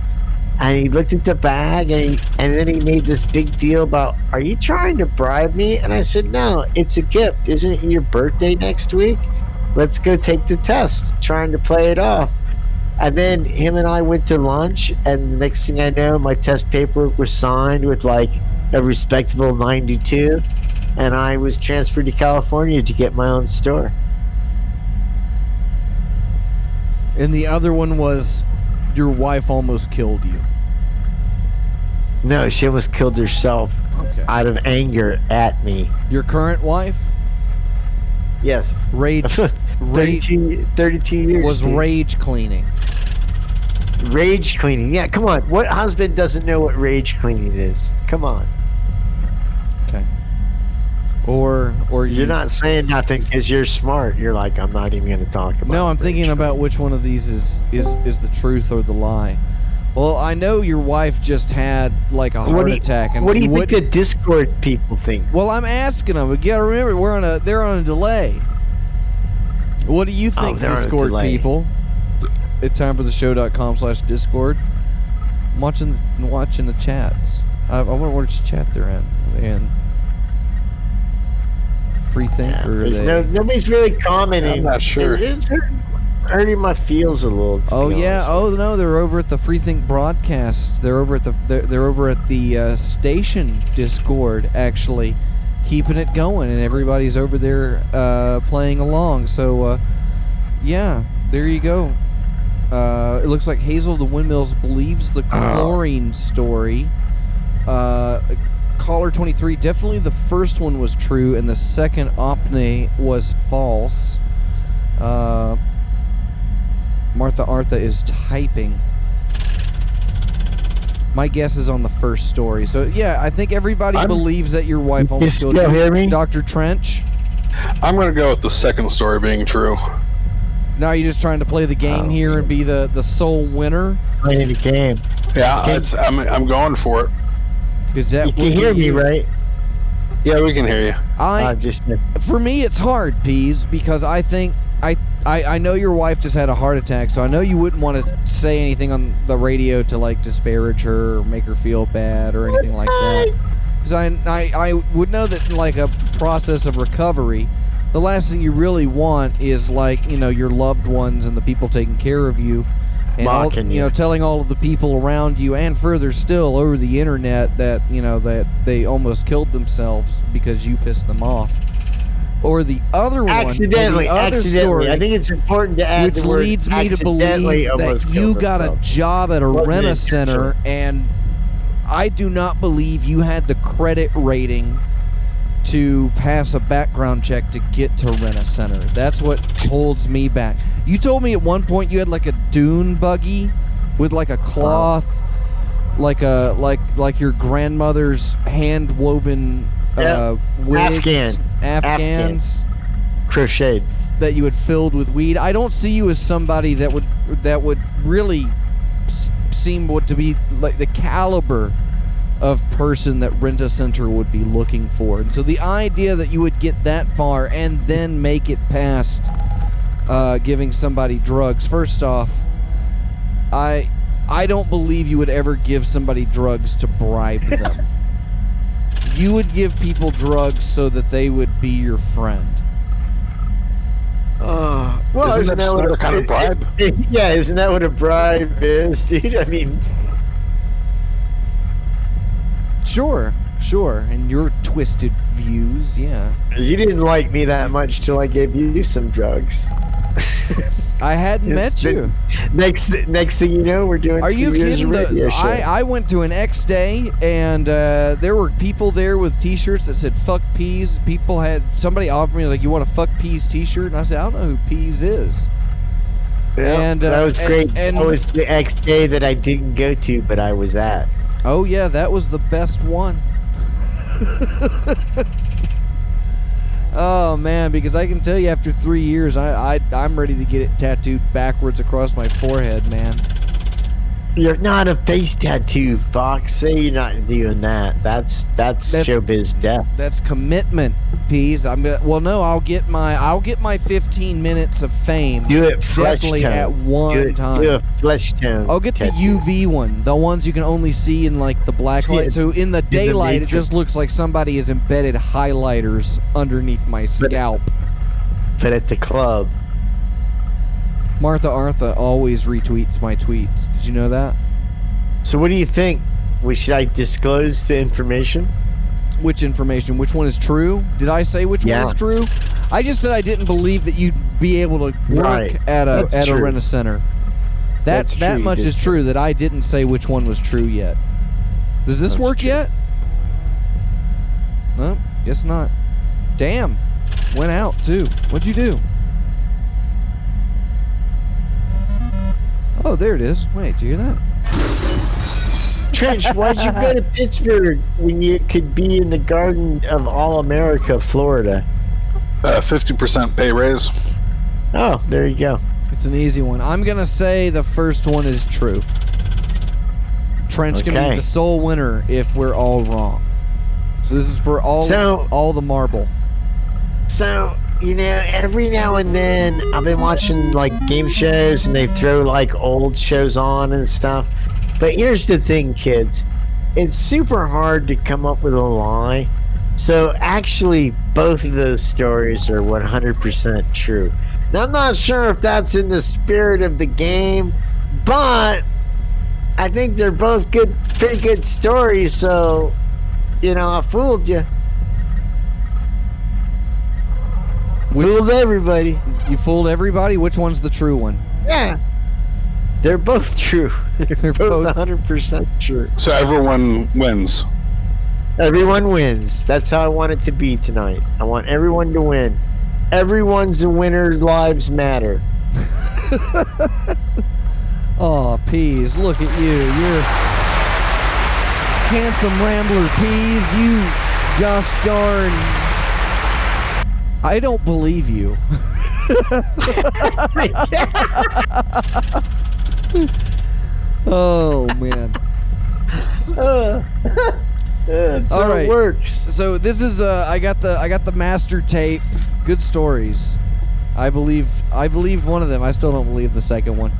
B: And he looked at the bag, and then he made this big deal about, are you trying to bribe me? And I said, no, it's a gift. Isn't it your birthday next week? Let's go take the test, trying to play it off. And then him and I went to lunch, and the next thing I know, my test paperwork was signed with like a respectable 92, and I was transferred to California to get my own store.
A: And the other one was your wife almost killed you.
B: No, she almost killed herself
A: Okay.
B: out of anger at me.
A: Your current wife?
B: Yes.
A: Rage
B: 32 years.
A: was
B: dude.
A: rage cleaning.
B: Rage cleaning. Yeah, come on. What husband doesn't know what rage cleaning is? Come on.
A: Okay. or
B: You're not saying nothing because you're smart. You're like, I'm not even going to talk about it.
A: No, I'm thinking about which one of these is the truth or the lie. Well, I know your wife just had like a heart attack. And
B: what do you think the Discord people think?
A: Well, I'm asking them. You gotta remember, they're on a delay. What do you think, Discord people? At timefortheshow.com/Discord. I'm watching the chats. I wonder which chat they're in. And Free Think or
B: nobody's really commenting.
C: I'm not sure.
B: It's hurting my feels a little.
A: Oh yeah. Oh no, they're over at the Free Think broadcast. They're over at the station Discord, actually, keeping it going, and everybody's over there playing along. So yeah, there you go. It looks like Hazel of the Windmills believes the chlorine story. Caller 23, definitely the first one was true, and the second opne was false. Martha Artha is typing. My guess is on the first story. So yeah, I think everybody believes that your wife almost killed
B: still hear me?
A: Dr. Trench.
C: I'm going to go with the second story being true.
A: Now you're just trying to play the game here and be the sole winner?
B: Playing the game.
C: Yeah, I'm going for it.
A: Is that
B: you can hear me, right?
C: Yeah, we can hear you.
A: For me, it's hard, Peas, because I think I know your wife just had a heart attack, so I know you wouldn't want to say anything on the radio to like disparage her or make her feel bad or anything like that. Because I would know that in like a process of recovery, the last thing you really want is like, you know, your loved ones and the people taking care of you, and
B: mocking you,
A: telling all of the people around you and further still over the internet that, you know, that they almost killed themselves because you pissed them off. Or the other one,
B: accidentally.
A: Story,
B: I think it's important to add
A: which leads me to believe that you got a job at a Rent-A-Center, and I do not believe you had the credit rating to pass a background check to get to Rent-A-Center. That's what holds me back. You told me at one point you had like a dune buggy with like a cloth, like your grandmother's hand woven wigs, Afghans,
B: crocheted,
A: that you had filled with weed. I don't see you as somebody that would really seem to be like the caliber of person that Rent-A-Center would be looking for. And so the idea that you would get that far and then make it past giving somebody drugs, first off, I don't believe you would ever give somebody drugs to bribe them. You would give people drugs so that they would be your friend.
B: Well, isn't that what a kind of bribe? Yeah, isn't that what a bribe is, dude? I mean,
A: sure. And your twisted views, yeah.
B: You didn't like me that much till I gave you some drugs.
A: I hadn't met you.
B: Next thing you know, we're doing.
A: Are you kidding? I went to an X Day, and there were people there with T-shirts that said "fuck Peas." Somebody offered me like, "You want a fuck Peas T-shirt?" And I said, "I don't know who Peas is."
B: Yeah,
A: and
B: that was great. And that was the X Day that I didn't go to, but I was at.
A: Oh yeah, that was the best one. Oh man, because I can tell you after 3 years, I'm ready to get it tattooed backwards across my forehead, man.
B: You're not a face tattoo, Fox. Say you're not doing that. That's showbiz death.
A: That's commitment, Peas. I'll get my 15 minutes of fame.
B: Do it flesh
A: definitely
B: tone.
A: At one time.
B: Do a flesh tone.
A: I'll get
B: tattoo.
A: the UV one, the ones you can only see in like the black light. So in the daylight, it just looks like somebody has embedded highlighters underneath my scalp.
B: But at the club.
A: Martha Artha always retweets my tweets. Did you know that?
B: So what do you think? Should I disclose the information?
A: Which information? Which one is true? Did I say which one is true? I just said I didn't believe that you'd be able to work at a Rent-A-Center. That much is true, that I didn't say which one was true yet. Does this work yet? No, guess not. Damn. Went out too. What'd you do? Oh, there it is. Wait, do you hear that?
B: Trench, why'd you go to Pittsburgh when you could be in the Garden of All America, Florida?
C: 50% pay raise.
B: Oh, there you go.
A: It's an easy one. I'm gonna say the first one is true. Trench can be the sole winner if we're all wrong. So this is for all the marble.
B: So, you know, every now and then I've been watching like game shows and they throw like old shows on and stuff. But here's the thing, kids. It's super hard to come up with a lie. So actually, both of those stories are 100% true. Now, I'm not sure if that's in the spirit of the game, but I think they're both pretty good stories. So, you know, I fooled you. Fooled everybody.
A: You fooled everybody? Which one's the true one?
B: Yeah. They're both true. They're both 100% true.
C: So everyone wins.
B: Everyone wins. That's how I want it to be tonight. I want everyone to win. Everyone's a winner. Lives matter.
A: Oh, Peas, look at you. You're handsome rambler, Peas. You gosh darn. I don't believe you. Oh, man.
B: So
A: all right.
B: It works.
A: So this is I got the master tape. Good stories. I believe one of them. I still don't believe the second one.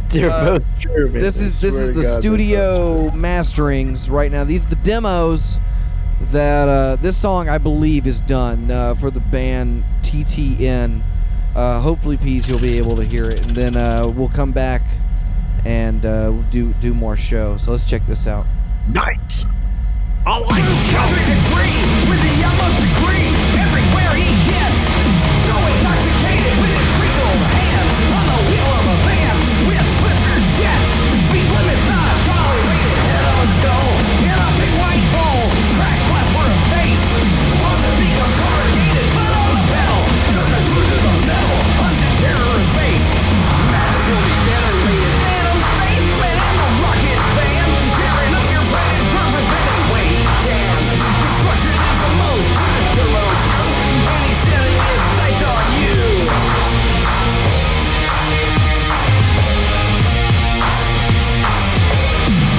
B: They're both true, man.
A: This is the studio masterings right now. These are the demos that this song I believe is done for the band TTN. Hopefully, Peas, you'll be able to hear it, and then we'll come back and do more show. So let's check this out.
B: Nice. I like
E: degree with the utmost degree everywhere he gets. So intoxicated with his wrinkled hands on the wheel of a van with blistered jets. Speed limits not tolerated. Head on a skull in a big white bowl. Crack glass for a face. Supposed to become corrugated, but on the pedal. Cause it's glued to the metal. Unto terrorist face. Madness will be generated. Phantom spaceman and the rocket van. Tearing up your brain surface any way he can. Destruction is the most. Mr. Low Ghost. And he's setting his sights on you.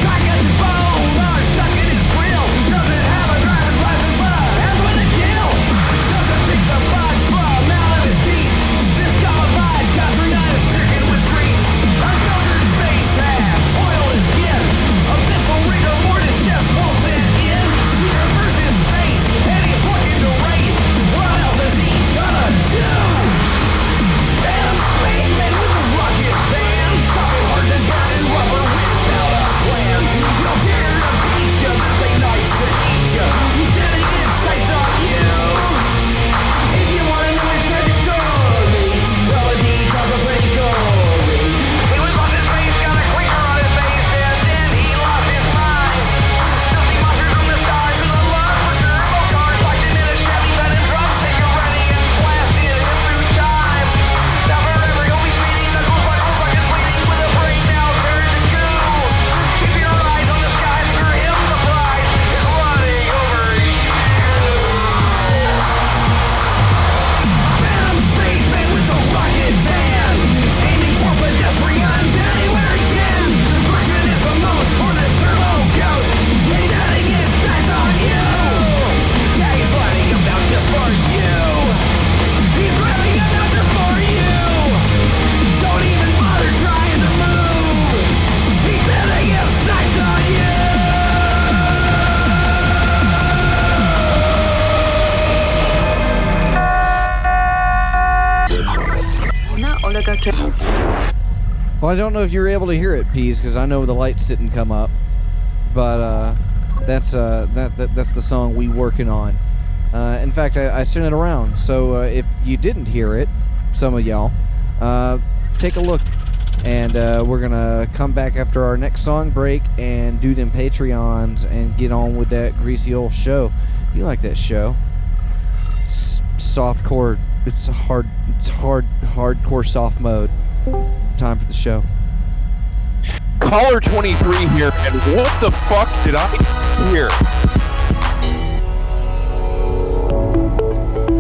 E: Back at your bone, are stuck in his grill. Doesn't have a driver's license, but has one to kill. Doesn't pick the box from out of his teeth. Disqualified, cause we're not as stricken with grief. Unfiltered space has oil his skin. Abyssal rigor mortis just won't fit in. He reverses space, and he's looking to race. What else is he gonna do? Phantom spaceman with a rocket van. Stopping hard to burn in rubber without a plan. He'll dare to beat you, this ain't nice to eat you. He's setting his sights on you. If you wanna know his tragic story, well, the details are pretty gory. He was lost in space, got a crater on his face, and then he lost his mind. Filthy monsters from the stars to the love for turbo cars, locked him in a Chevy, let him drum take a running and blasted him through time. Now forever he'll be speeding, knuckles buckles, fucking bleeding, with a brain now turned to goo. Keep your eyes on the skies, for him the prize is running over you. Phantom spaceman with the rocket van, aiming for pedestrians anywhere he can. Destruction is the most for this turbo ghost. He's setting his sights on you. Yeah, he's lighting him down just for you. He's revving him down just for you. Don't even bother trying to move. He's setting his sights on you.
A: Well, I don't know if you were able to hear it, Peas, because I know the lights didn't come up. But that's the song we working on. In fact, I sent it around. So if you didn't hear it, some of y'all, take a look. And we're going to come back after our next song break and do them Patreons and get on with that greasy old show. You like that show? It's softcore. It's hardcore soft mode. Time for the show.
F: Caller 23 here, and what the fuck did I hear?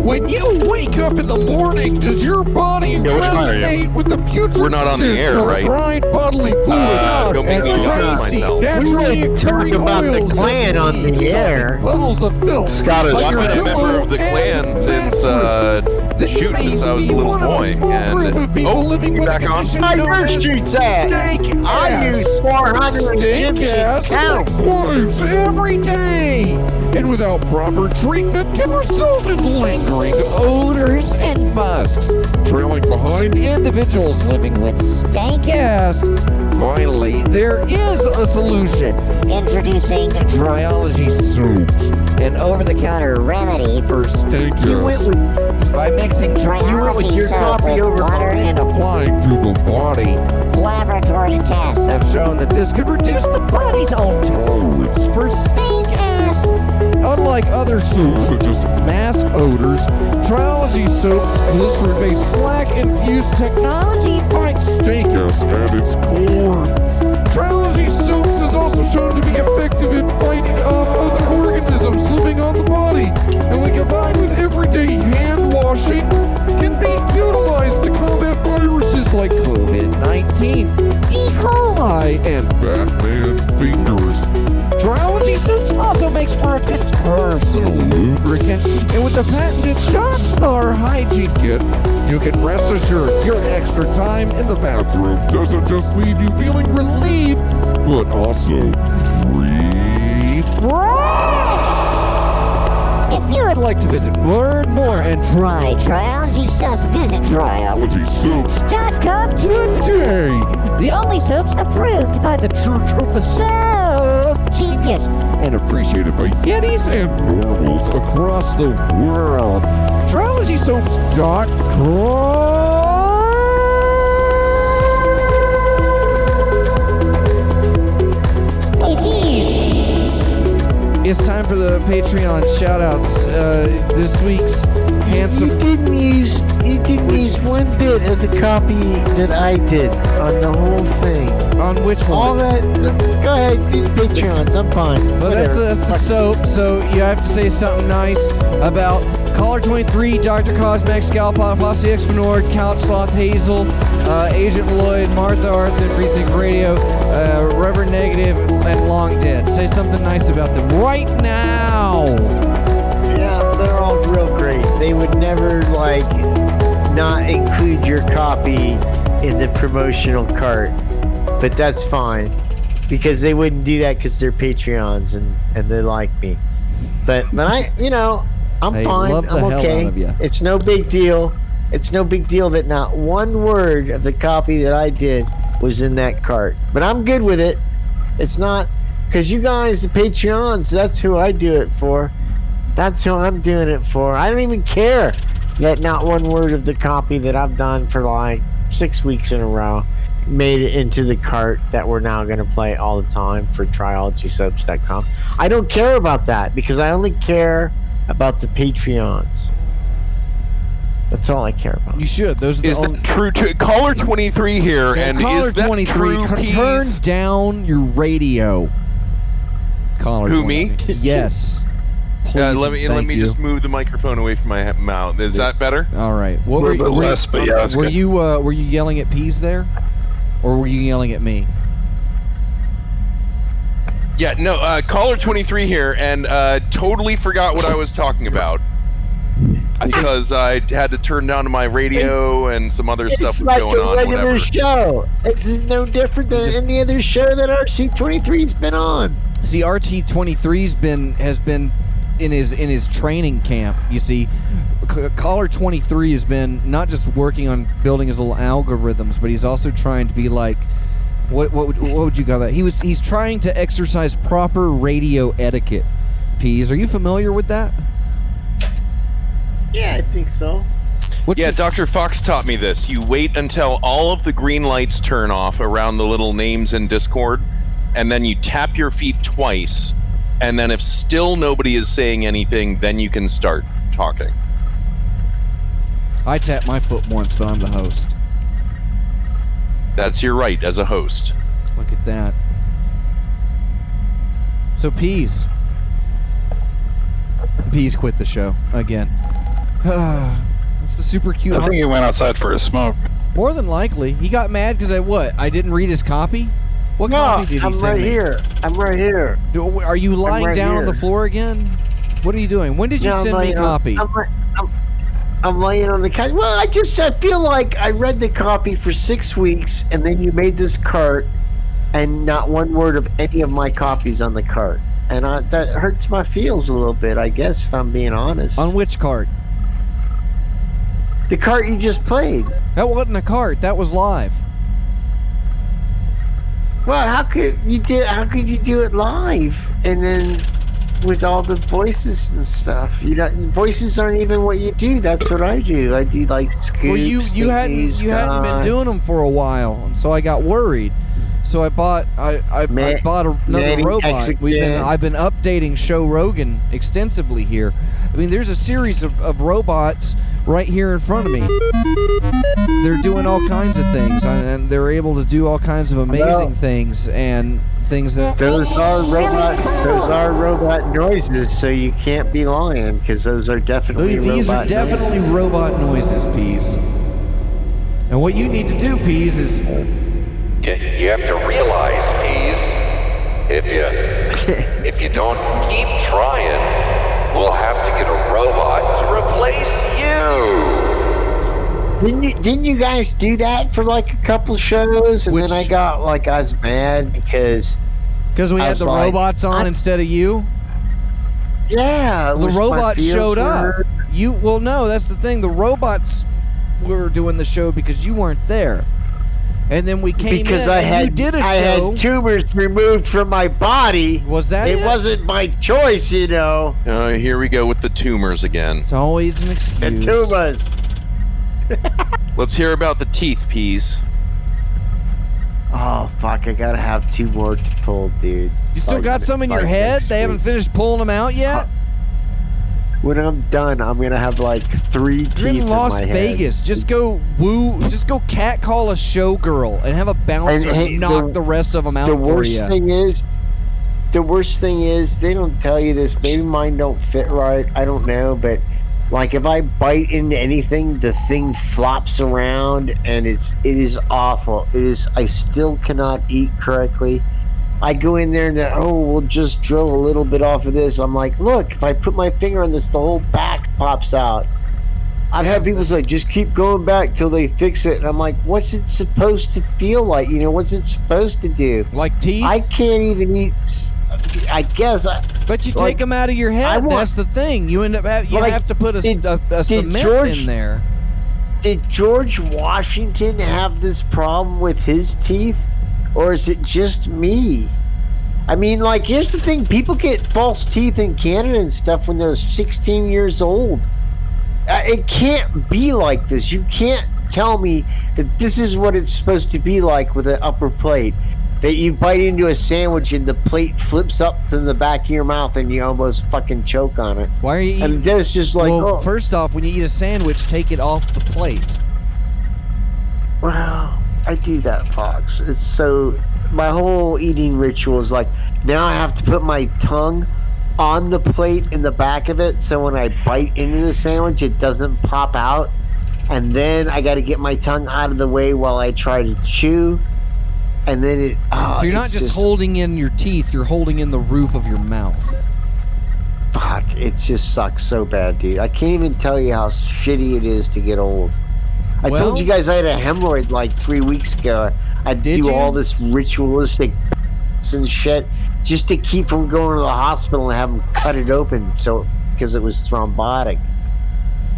A: When you wake up in the morning, does your body
C: Yeah, what's fire,
A: resonate with the putrid
F: We're not on the air,
A: of
F: right?
A: fried bodily fluids
F: don't
A: and
F: make me laugh
A: crazy,
F: myself.
A: naturally
B: We would talk
A: occurring
B: about the
A: oils
B: Klan
A: that
B: on the
A: leave
B: air.
A: puddles of filth?
C: Scott is
A: on
F: I've
A: your
F: been a
A: pillow
F: member of the
A: and
F: Klan since,
A: mattress.
F: shoot,
A: Then
F: since I was a
A: you may
F: little
A: be one of
F: boy.
A: small group of people
F: And,
A: living
F: you
A: with a
F: back on?
A: condition
B: How
A: known
B: your
A: as
B: streets at?
A: stank
B: I
A: ass.
B: use 400
A: Stink
B: Egyptian
A: ass
B: cows.
A: affects lives every day, and without proper treatment can result in lingering odors and musks, trailing behind individuals living with stank ass. Finally, there is a solution. Introducing Triology Soaps, an over-the-counter remedy for stank
B: You went
A: ass.
B: with
A: By mixing
B: with
A: Triology
B: your
A: soap
B: copy
A: with
B: over
A: water
B: mine.
A: and applying to the body, laboratory tests have shown that this could reduce the body's own tolerance for stink ass. Unlike other soaps that just mask odors, Triology Soap's glycerin-based slack-infused technology fights stink ass at its core. Triology Soaps is also shown to be effective in fighting off other organisms living on the body, and when combined with everyday hand washing, can be utilized to combat viruses like COVID-19, E. coli, and Batman fingers. Triology Soaps also makes for a good personal lubricant, and with the patented Shot Bar Hygiene Kit, you can rest assured your extra time in the bathroom doesn't just leave you feeling relieved, but also refreshed. If you would like to learn more and try Triology Soaps, visit TriologySoaps.com today. The only soaps approved by the Church of the Soap Genius and appreciated by Yetis and normals across the world. TriologySoaps.com. It's time for the Patreon shoutouts. This week's handsome.
B: You didn't use one bit of the copy that I did on the whole thing.
A: On which one?
B: All that. Go ahead, these Patreons. I'm fine.
A: Well, that's the soap, so you have to say something nice about Caller 23, Dr. Cosmex, Galpot, Posse Exponord, Couch Sloth, Hazel, Agent Lloyd, Martha Arthur, Rethink Radio, Reverend Negative, and Long Dead. Say something nice about them right now.
B: Yeah, they're all real great. They would never not include your copy in the promotional cart, but that's fine because they wouldn't do that because they're Patreons and they like me. But I, I'm
A: They
B: fine.
A: love the
B: I'm
A: hell
B: okay.
A: out of ya.
B: It's no big deal. It's no big deal that not one word of the copy that I did was in that cart. But I'm good with it. It's not because you guys, the Patreons, that's who I do it for. That's who I'm doing it for. I don't even care that not one word of the copy that I've done for 6 weeks in a row made it into the cart that we're now going to play all the time for TriologySoaps.com. I don't care about that because I only care about the Patreons. That's all I care about.
A: You should. Those are the
F: Is
A: only.
F: that true? Caller 23 here, and
A: Caller
F: is that
A: 23,
F: true,
A: turn
F: Peas?
A: down your radio. Caller
F: Who,
A: 23. Yes. Please,
F: Let me
A: thank you.
F: just move the microphone away from my mouth. Is that better?
A: All right. What
C: A
A: were
C: little bit
A: you?
C: less, but yeah, that's
A: were
C: good.
A: you were you yelling at Peas there, or were you yelling at me?
F: Yeah, no, caller 23 here, and totally forgot what I was talking about. Because I had to turn down my radio and some other stuff
B: It's
F: was
B: like
F: going
B: a
F: on,
B: regular
F: whatever.
B: show. This is no different than any other show that RC23's been on.
A: See, RT23's has been in his training camp. You see, Caller 23 has been not just working on building his little algorithms, but he's also trying to be like, what would you call that? He's trying to exercise proper radio etiquette. Peas, are you familiar with that?
B: Yeah, I think so.
F: Yeah, Dr. Fox taught me this. You wait until all of the green lights turn off around the little names in Discord, and then you tap your feet twice, and then if still nobody is saying anything, then you can start talking.
A: I tapped my foot once, but I'm the host.
F: That's your right as a host.
A: Look at that. So Peas quit the show again. It's the super cute.
C: I think he went outside for a smoke.
A: More than likely, he got mad because I didn't read his copy. What
B: No,
A: copy did he
B: I'm
A: send
B: right
A: me?
B: here. I'm right here.
A: Are you lying
B: right
A: down on the
B: here.
A: floor again? What are you doing? When did you
B: No,
A: send me a copy?
B: I'm laying on the couch. Well, I feel like I read the copy for 6 weeks, and then you made this cart, and not one word of any of my copies on the cart. And that hurts my feels a little bit, I guess, if I'm being honest.
A: On which cart?
B: The cart you just played.
A: That wasn't a cart. That was live.
B: Well, how could you do it live and then with all the voices and stuff? Voices aren't even what you do. That's what I do. I do like scoops.
A: Well, you hadn't been doing them for a while, and so I got worried. So I bought I bought another
B: Manny
A: robot.
B: Executive.
A: I've been updating Show Rogan extensively here. I mean, there's a series of robots right here in front of me. They're doing all kinds of things, and they're able to do all kinds of amazing things and things that.
B: Those are robot noises, so you can't be lying because those are definitely
A: These are
B: robot
A: definitely
B: noises.
A: robot noises, Peas. And what you need to do, Peas, is
G: You have to realize, Peas, if you don't keep trying, we'll have to get a robot to replace you.
B: Didn't you guys do that for like a couple shows, and then I was mad because
A: we
B: I
A: had
B: was
A: the
B: like,
A: robots on instead of you.
B: yeah,
A: The robots showed up. No, that's the thing. The robots were doing the show because you weren't there. And then we came
B: because
A: in
B: I
A: and
B: had
A: you did a
B: I
A: show.
B: had tumors removed from my body.
A: Was that it?
B: It wasn't my choice, you know.
F: Here we go with the tumors again.
A: It's always an excuse.
B: The tumors.
F: Let's hear about the teeth, Peas.
B: Oh fuck! I gotta have 2 more to pull, dude.
A: You still
B: Like,
A: got some in your
B: like
A: head?
B: next
A: They haven't
B: week.
A: finished pulling them out yet?
B: When I'm done, I'm gonna have like 3 teeth
A: You're in Las
B: my head.
A: Vegas. Just go catcall a showgirl and have a bouncer
B: And, hey,
A: knock the rest of them out
B: The
A: for
B: worst
A: you.
B: thing is, they don't tell you this. Maybe mine don't fit right. I don't know, but like if I bite into anything, the thing flops around, and it is awful. I still cannot eat correctly. I go in there and we'll just drill a little bit off of this. I'm like, look, if I put my finger on this, the whole back pops out. I've had people say, just keep going back till they fix it. And I'm like, what's it supposed to feel like? You know, what's it supposed to do?
A: Like teeth?
B: I can't even eat. I guess.
A: But you
B: like,
A: take them out of your head. That's the thing. You end up have to put a cement in there.
B: Did George Washington have this problem with his teeth? Or is it just me? I mean, like, here's the thing. People get false teeth in Canada and stuff when they're 16 years old. It can't be like this. You can't tell me that this is what it's supposed to be like with an upper plate. That you bite into a sandwich and the plate flips up to the back of your mouth and you almost fucking choke on it.
A: Why are you eating?
B: And then it's just like,
A: well, first off, when you eat a sandwich, take it off the plate.
B: Wow. I do that, Fox. It's so my whole eating ritual is like now I have to put my tongue on the plate in the back of it so when I bite into the sandwich it doesn't pop out, and then I got to get my tongue out of the way while I try to chew, and then
A: so you're not just holding in your teeth, you're holding in the roof of your mouth.
B: Fuck, it just sucks so bad, dude. I can't even tell you how shitty it is to get old. I told you guys I had a hemorrhoid like 3 weeks ago. I do all this ritualistic and shit just to keep from going to the hospital and have them cut it open because it was thrombotic.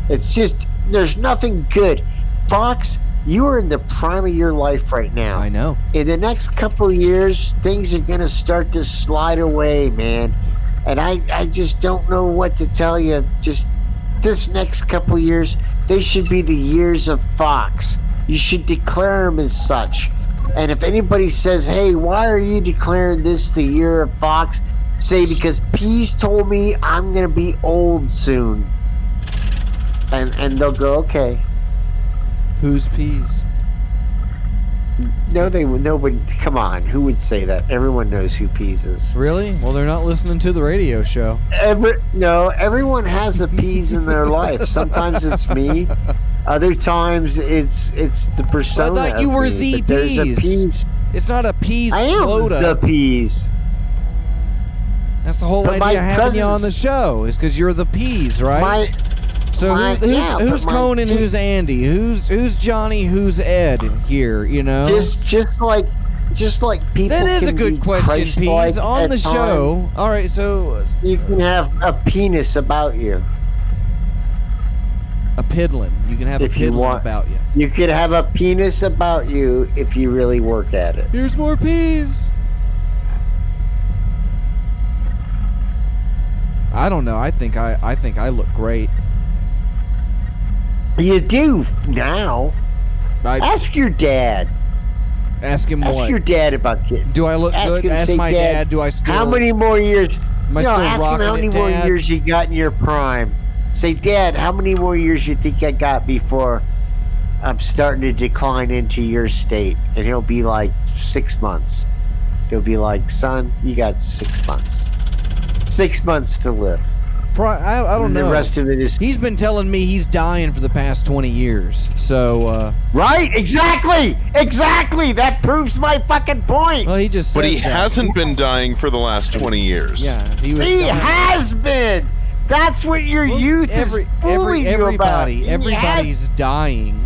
B: It's just, there's nothing good. Fox, you are in the prime of your life right now.
A: I know.
B: In the next couple of years, things are going to start to slide away, man. And I just don't know what to tell you. Just this next couple of years, they should be the years of Fox. You should declare them as such. And if anybody says, hey, why are you declaring this the year of Fox? Say, because Peas told me I'm going to be old soon. And they'll go, okay.
A: Who's Peas?
B: No, nobody. Come on, who would say that? Everyone knows who Peas is.
A: Really? Well, they're not listening to the radio show.
B: Everyone has a Peas in their life. Sometimes it's me. Other times it's the persona.
A: I thought you
B: of
A: were
B: me,
A: the
B: but there's a
A: Peas.
B: Peas.
A: It's not a Peas
B: I am
A: quota.
B: the Peas.
A: That's the whole
B: But my
A: idea of having you on the
B: cousins-
A: show, is because you're the Peas, right? So
B: my-
A: who's
B: yeah, but
A: who's
B: my-
A: Conan, who's Andy, who's Johnny, who's Ed here? You know,
B: just like people.
A: that is a
B: can
A: good
B: be
A: question,
B: Christ-like
A: Peas. On
B: at
A: the
B: times,
A: show. All right, so
B: you can have a penis about you.
A: a piddlin. You can have
B: If
A: a
B: you
A: piddlin
B: want.
A: about you.
B: You could have a penis about you if you really work at it.
A: Here's more Peas. I don't know. I think I look great.
B: You do now.
A: I
B: Ask your dad.
A: ask him
B: Ask
A: what.
B: your dad about kids.
A: Do I look
B: Ask
A: good?
B: him,
A: Ask
B: say,
A: my dad. Do I still?
B: How many more years?
A: Am I
B: no,
A: still
B: ask him
A: rocking
B: how many
A: it,
B: more
A: Dad?
B: years you got in your prime. Say, Dad, how many more years you think I got before I'm starting to decline into your state? And he'll be like 6 months. He'll be like, son, you got 6 months. 6 months to live.
A: I don't
B: And
A: know.
B: the rest of it is
A: He's been telling me he's dying for the past 20 years. So,
B: right. Exactly. That proves my fucking point.
A: well, he just.
F: But
A: says
F: he
A: that.
F: hasn't been dying for the last 20 years.
A: Yeah, if he was.
B: He
A: dying-
B: has been. That's what your youth is fooling you about. He has-
A: everybody's dying.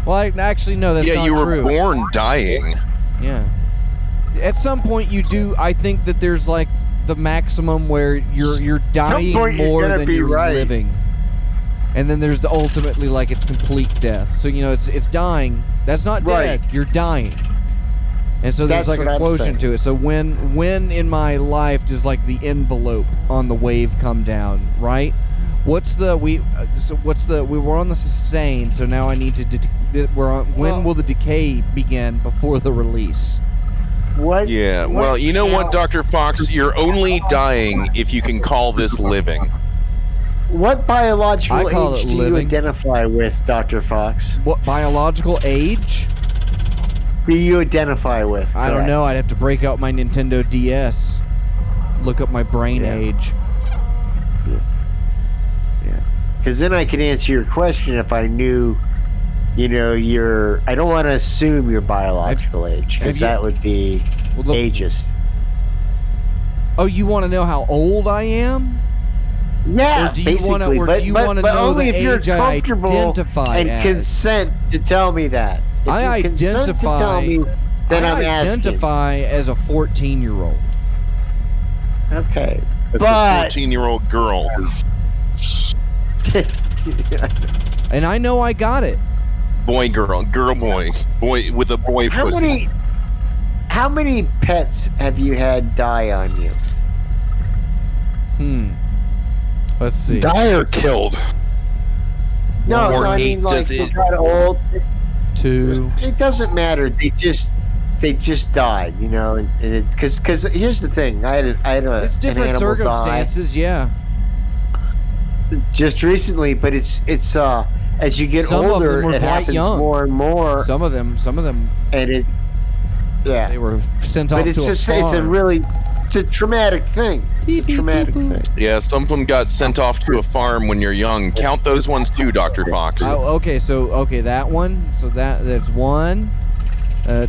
A: Well, actually, no, that's
F: Yeah,
A: not
F: you were
A: true.
F: born dying.
A: Yeah. At some point, you do. I think that there's like the maximum where you're dying
B: point, you're
A: more
B: gonna
A: than
B: be
A: you're
B: right.
A: living, and then there's ultimately like it's complete death. So it's dying. That's not dead.
B: Right.
A: You're dying. And so there's
B: That's
A: like
B: what
A: a
B: I'm
A: quotient
B: saying.
A: to it. So when in my life does like the envelope on the wave come down, right? We're on the sustain, so now I need to when will the decay begin before the release?
B: What?
F: Yeah,
B: what
F: well, you know what,
B: now-
F: Dr. Fox? You're only dying if you can call this living.
B: What biological
A: I call
B: age
A: it
B: do you
A: living.
B: identify with, Dr. Fox?
A: What biological age?
B: Who you identify with?
A: I don't
B: correct?
A: know. I'd have to break out my Nintendo DS. Look up my brain
B: Yeah.
A: age.
B: Because then I could answer your question if I knew, your. I don't want to assume your biological age, because
A: have you-
B: that would be
A: Well, the-
B: ageist.
A: Oh, you want to know how old I am?
B: Yeah,
A: Or do you
B: basically.
A: wanna- or
B: but
A: do you
B: but,
A: wanna
B: but
A: know
B: only
A: the
B: if you're
A: age I
B: comfortable
A: identify
B: and
A: as?
B: consent to tell me that. If
A: I
B: you consent to tell
A: identify-
B: me, then
A: I
B: I'm asking.
A: identify as a 14-year-old.
B: Okay.
F: It's
B: But-
F: a 14-year-old girl.
A: And I know I got it.
F: Boy, girl, boy with a boy
B: How
F: pussy.
B: many pets have you had die on you?
A: Let's see.
C: Die or killed?
B: No,
F: Or
B: I
F: eight,
B: mean, like
F: does
B: they
F: it-
B: got old.
A: 2.
B: It doesn't matter. They just died, and because here's the thing. I had
A: It's
B: an
A: different
B: animal
A: circumstances, yeah.
B: die just recently, but it's as you get
A: Some of
B: older,
A: them were
B: it
A: quite
B: happens
A: young.
B: more and more,
A: Some of them,
B: and it yeah.
A: they were sent off
B: But it's
A: to
B: just
A: a farm.
B: it's a traumatic thing. It's a traumatic thing.
F: Yeah, some of them got sent off to a farm when you're young. Count those ones too, Dr. Fox.
A: Oh, okay, that one. So that's 1,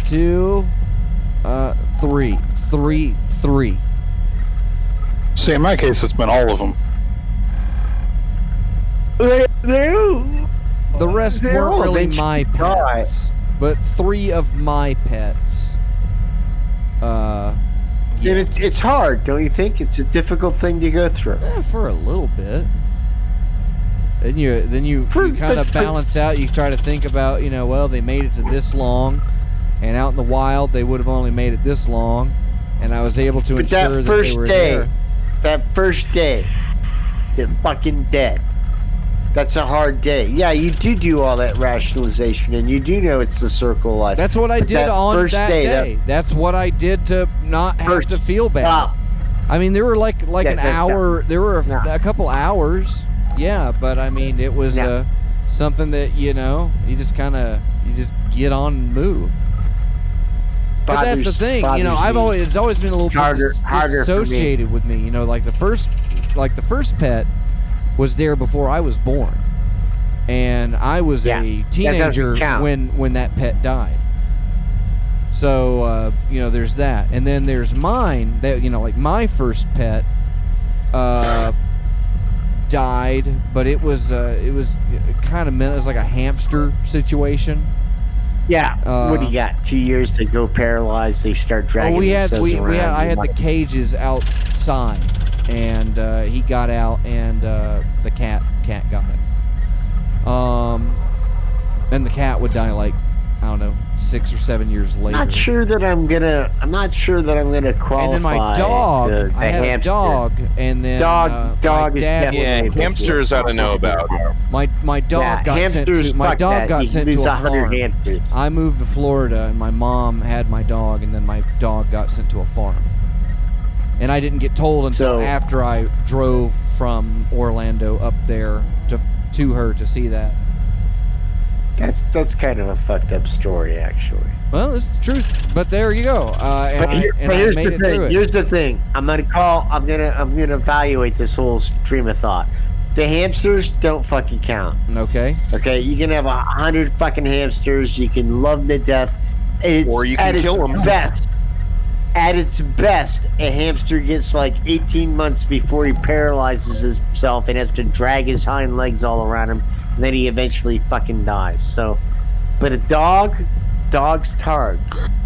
A: 2, 3. 3.
C: See, in my case, it's been all of them.
A: The rest
B: They
A: weren't
B: all
A: really
B: eventually
A: my
B: die.
A: pets, but 3 of my pets. Yeah,
B: And it's hard, don't you think? It's a difficult thing to go through.
A: for a little bit. Then you
B: For-
A: kind of
B: but-
A: balance out. You try to think about, well, they made it to this long, and out in the wild they would have only made it this long, and I was able to
B: But
A: ensure
B: that
A: that
B: first
A: they were
B: day,
A: there.
B: they're fucking dead. That's a hard day. Yeah, you do all that rationalization, and you do know it's the circle of life.
A: That's what I
B: But
A: did
B: that
A: on
B: first
A: that
B: day,
A: day. That's what I did to not have
B: First-
A: to feel bad.
B: Wow.
A: I mean, there were like
B: Yeah,
A: an
B: that's
A: hour. There were
B: No.
A: a couple hours. Yeah, but I mean, it was
B: No.
A: something that you just get on and move. But that's the thing, you know. It's always been a little
B: Harder-
A: bit
B: harder for me.
A: associated with me. You know, like the first pet was there before I was born, and I was
B: Yeah,
A: a
B: that
A: teenager
B: doesn't count.
A: when that pet died. So you know, there's that, and then there's mine. That, you know, like my first pet died, but it was kind of, it was like a hamster situation.
B: Yeah. What do you got? 2 years, they go paralyzed. They start dragging themselves around.
A: I had the cages outside, and he got out, and the cat got him. And the cat would die like, I don't know, 6 or 7 years later.
B: I'm not sure that I'm gonna qualify.
A: And then my dog,
B: the
A: I had
B: hamster.
A: a dog, and then
B: Dog
A: my
B: is
A: dad,
B: definitely-
F: Yeah, hamsters I don't know about.
A: my dog
B: Yeah,
A: got sent
B: hamsters.
A: to my
B: fuck
A: dog
B: that.
A: got
B: You
A: sent
B: lose
A: to a
B: 100
A: farm.
B: hamsters.
A: I moved to Florida, and my mom had my dog, and then my dog got sent to a farm. And I didn't get told until
B: So-
A: after I drove from Orlando up there to her to see that.
B: That's kind of a fucked up story, actually.
A: Well, it's the truth. But there you go. And
B: But,
A: I
B: here's
A: made
B: the
A: it through
B: thing.
A: it.
B: Here's the thing. I'm gonna evaluate this whole stream of thought. The hamsters don't fucking count.
A: Okay.
B: Okay, you can have 100 fucking hamsters. You can love them to death. It's
F: Or you can
B: at
F: kill
B: its
F: 'em.
B: best. At its best, a hamster gets like 18 months before he paralyzes himself and has to drag his hind legs all around him, and then he eventually fucking dies. So, but a dog's hard.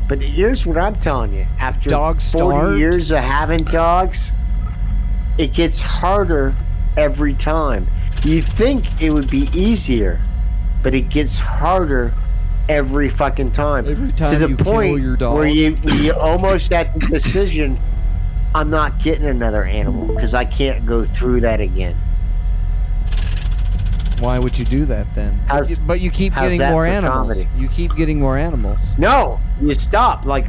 B: But here's what I'm telling you: after
A: Dog's
B: 40
A: starved?
B: years of having dogs, it gets harder every time. You'd think it would be easier, but it gets harder every fucking time.
A: Every time
B: to the
A: you kill
B: point
A: your dog.
B: where you almost at the decision, I'm not getting another animal because I can't go through that again.
A: Why would you do that then?
B: How's-
A: But you keep
B: how's
A: getting
B: that
A: more
B: for
A: animals.
B: comedy?
A: You keep getting more animals.
B: No, you stop. Like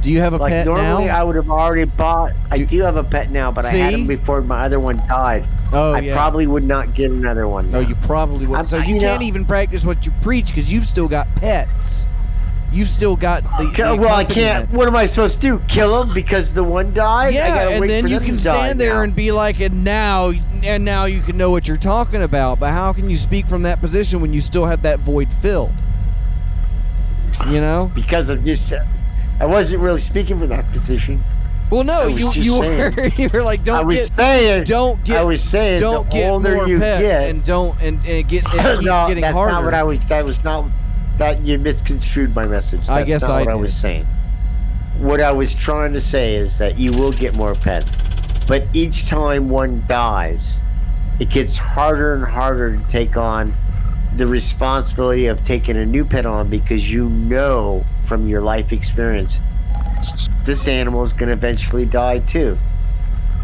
A: Do you have a pet
B: normally
A: now?
B: I would have already bought. I do have a pet now, but I had
A: See?
B: him before my other one died.
A: Oh,
B: I
A: yeah.
B: probably would not get another one.
A: No,
B: now.
A: you probably would.
B: I'm-
A: So you
B: you know-
A: can't even practice what you preach because you've still got pets. You've still got the
B: Well, I
A: accompaniment.
B: can't. What am I supposed to do? Kill him because the one died? I
A: Yeah,
B: gotta
A: and
B: wait
A: then
B: for
A: you
B: them
A: can
B: to die
A: stand there
B: now.
A: and be like, and now you can know what you're talking about. But how can you speak from that position when you still have that void filled? You know?
B: because of just. I wasn't really speaking from that position.
A: Well, no,
B: I was just
A: you
B: saying.
A: were you were like,
B: I
A: don't
B: was
A: get
B: saying.
A: don't get
B: I was saying.
A: don't
B: the
A: get
B: older
A: more
B: you
A: pets
B: get,
A: and don't and it keeps
B: no,
A: getting
B: that's
A: harder.
B: not what I was. That was not. That you misconstrued my message. That's
A: I guess
B: not
A: I
B: what I
A: did.
B: was saying. What I was trying to say is that you will get more pets, but each time one dies, it gets harder and harder to take on the responsibility of taking a new pet on because you know from your life experience this animal is going to eventually die too.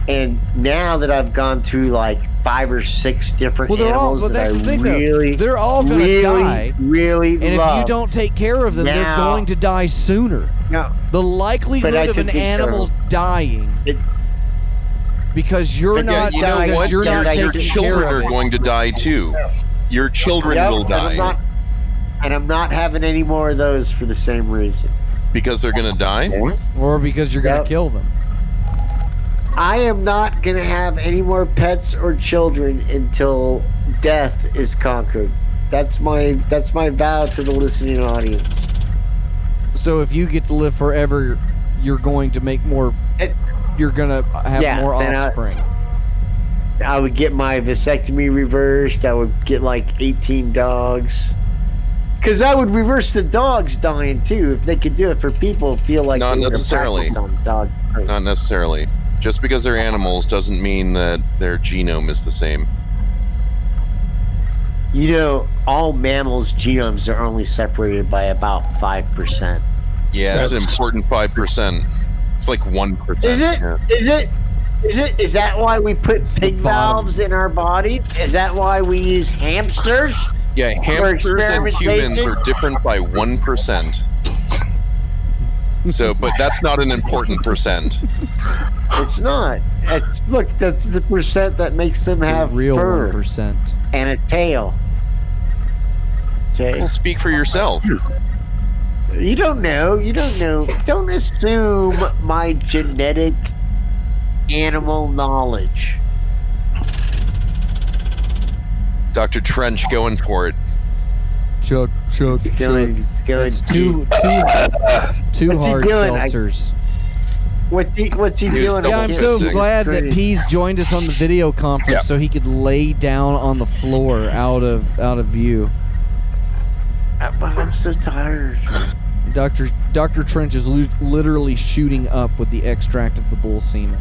B: And now that I've gone through like 5 or 6 different
A: Well, they're all.
B: animals
A: Well,
B: that
A: that's
B: I
A: the thing,
B: really,
A: though. They're all gonna
B: really,
A: die,
B: really
A: and if you
B: loved.
A: don't take care of them, they're
B: Now-
A: going to die sooner.
B: No,
A: The likelihood
B: But I
A: of an
B: took care of
A: animal
B: them.
A: dying
B: It-
A: because you're
F: But yeah,
A: not
F: you know
A: because
F: what?
A: you're not
F: Your
A: taking care
F: children
A: of
F: are
A: it.
F: going to die too. Your children
B: Yep,
F: will die
B: and I'm not having any more of those for the same reason.
F: because they're going to die.
A: or because you're going
B: Yep.
A: to kill them.
B: I am not gonna have any more pets or children until death is conquered. That's my vow to the listening audience.
A: So if you get to live forever, you're going to make more. You're going to have
B: Yeah,
A: more
B: then
A: offspring.
B: I would get my vasectomy reversed. I would get like 18 dogs. Because I would reverse the dogs dying too. If they could do it for people, feel like
F: Not
B: they were
F: necessarily.
B: practice on dog.
F: Not necessarily. Just because they're animals doesn't mean that their genome is the same.
B: You know, all mammals' genomes are only separated by about 5%.
F: Yeah, it's an important 5%. It's like 1%.
B: Is it?
F: Yeah.
B: Is it? Is it? Is that why we put pig
A: the bottom.
B: valves in our bodies? Is that why we use hamsters?
F: Yeah, hamsters and humans
B: experimentation?
F: are different by 1%. So, but that's not an important percent.
B: It's not. Look, that's the percent that makes them have
A: The real
B: fur
A: 1%.
B: and a tail. Okay.
F: Well, speak for yourself.
B: You don't know. You don't know. Don't assume my genetic animal knowledge.
F: Dr. Trench going for it.
A: Chug, chug,
B: It's going. It's going.
A: It's two
B: What's he
A: hard
B: doing?
A: seltzers.
B: What's he
F: He was
B: doing?
A: Yeah, I'm so
F: Interesting.
A: glad that Pease joined us on the video conference
C: Yeah.
A: so he could lay down on the floor out of view.
B: I'm so tired.
A: Dr. Trench is literally shooting up with the extract of the bull semen.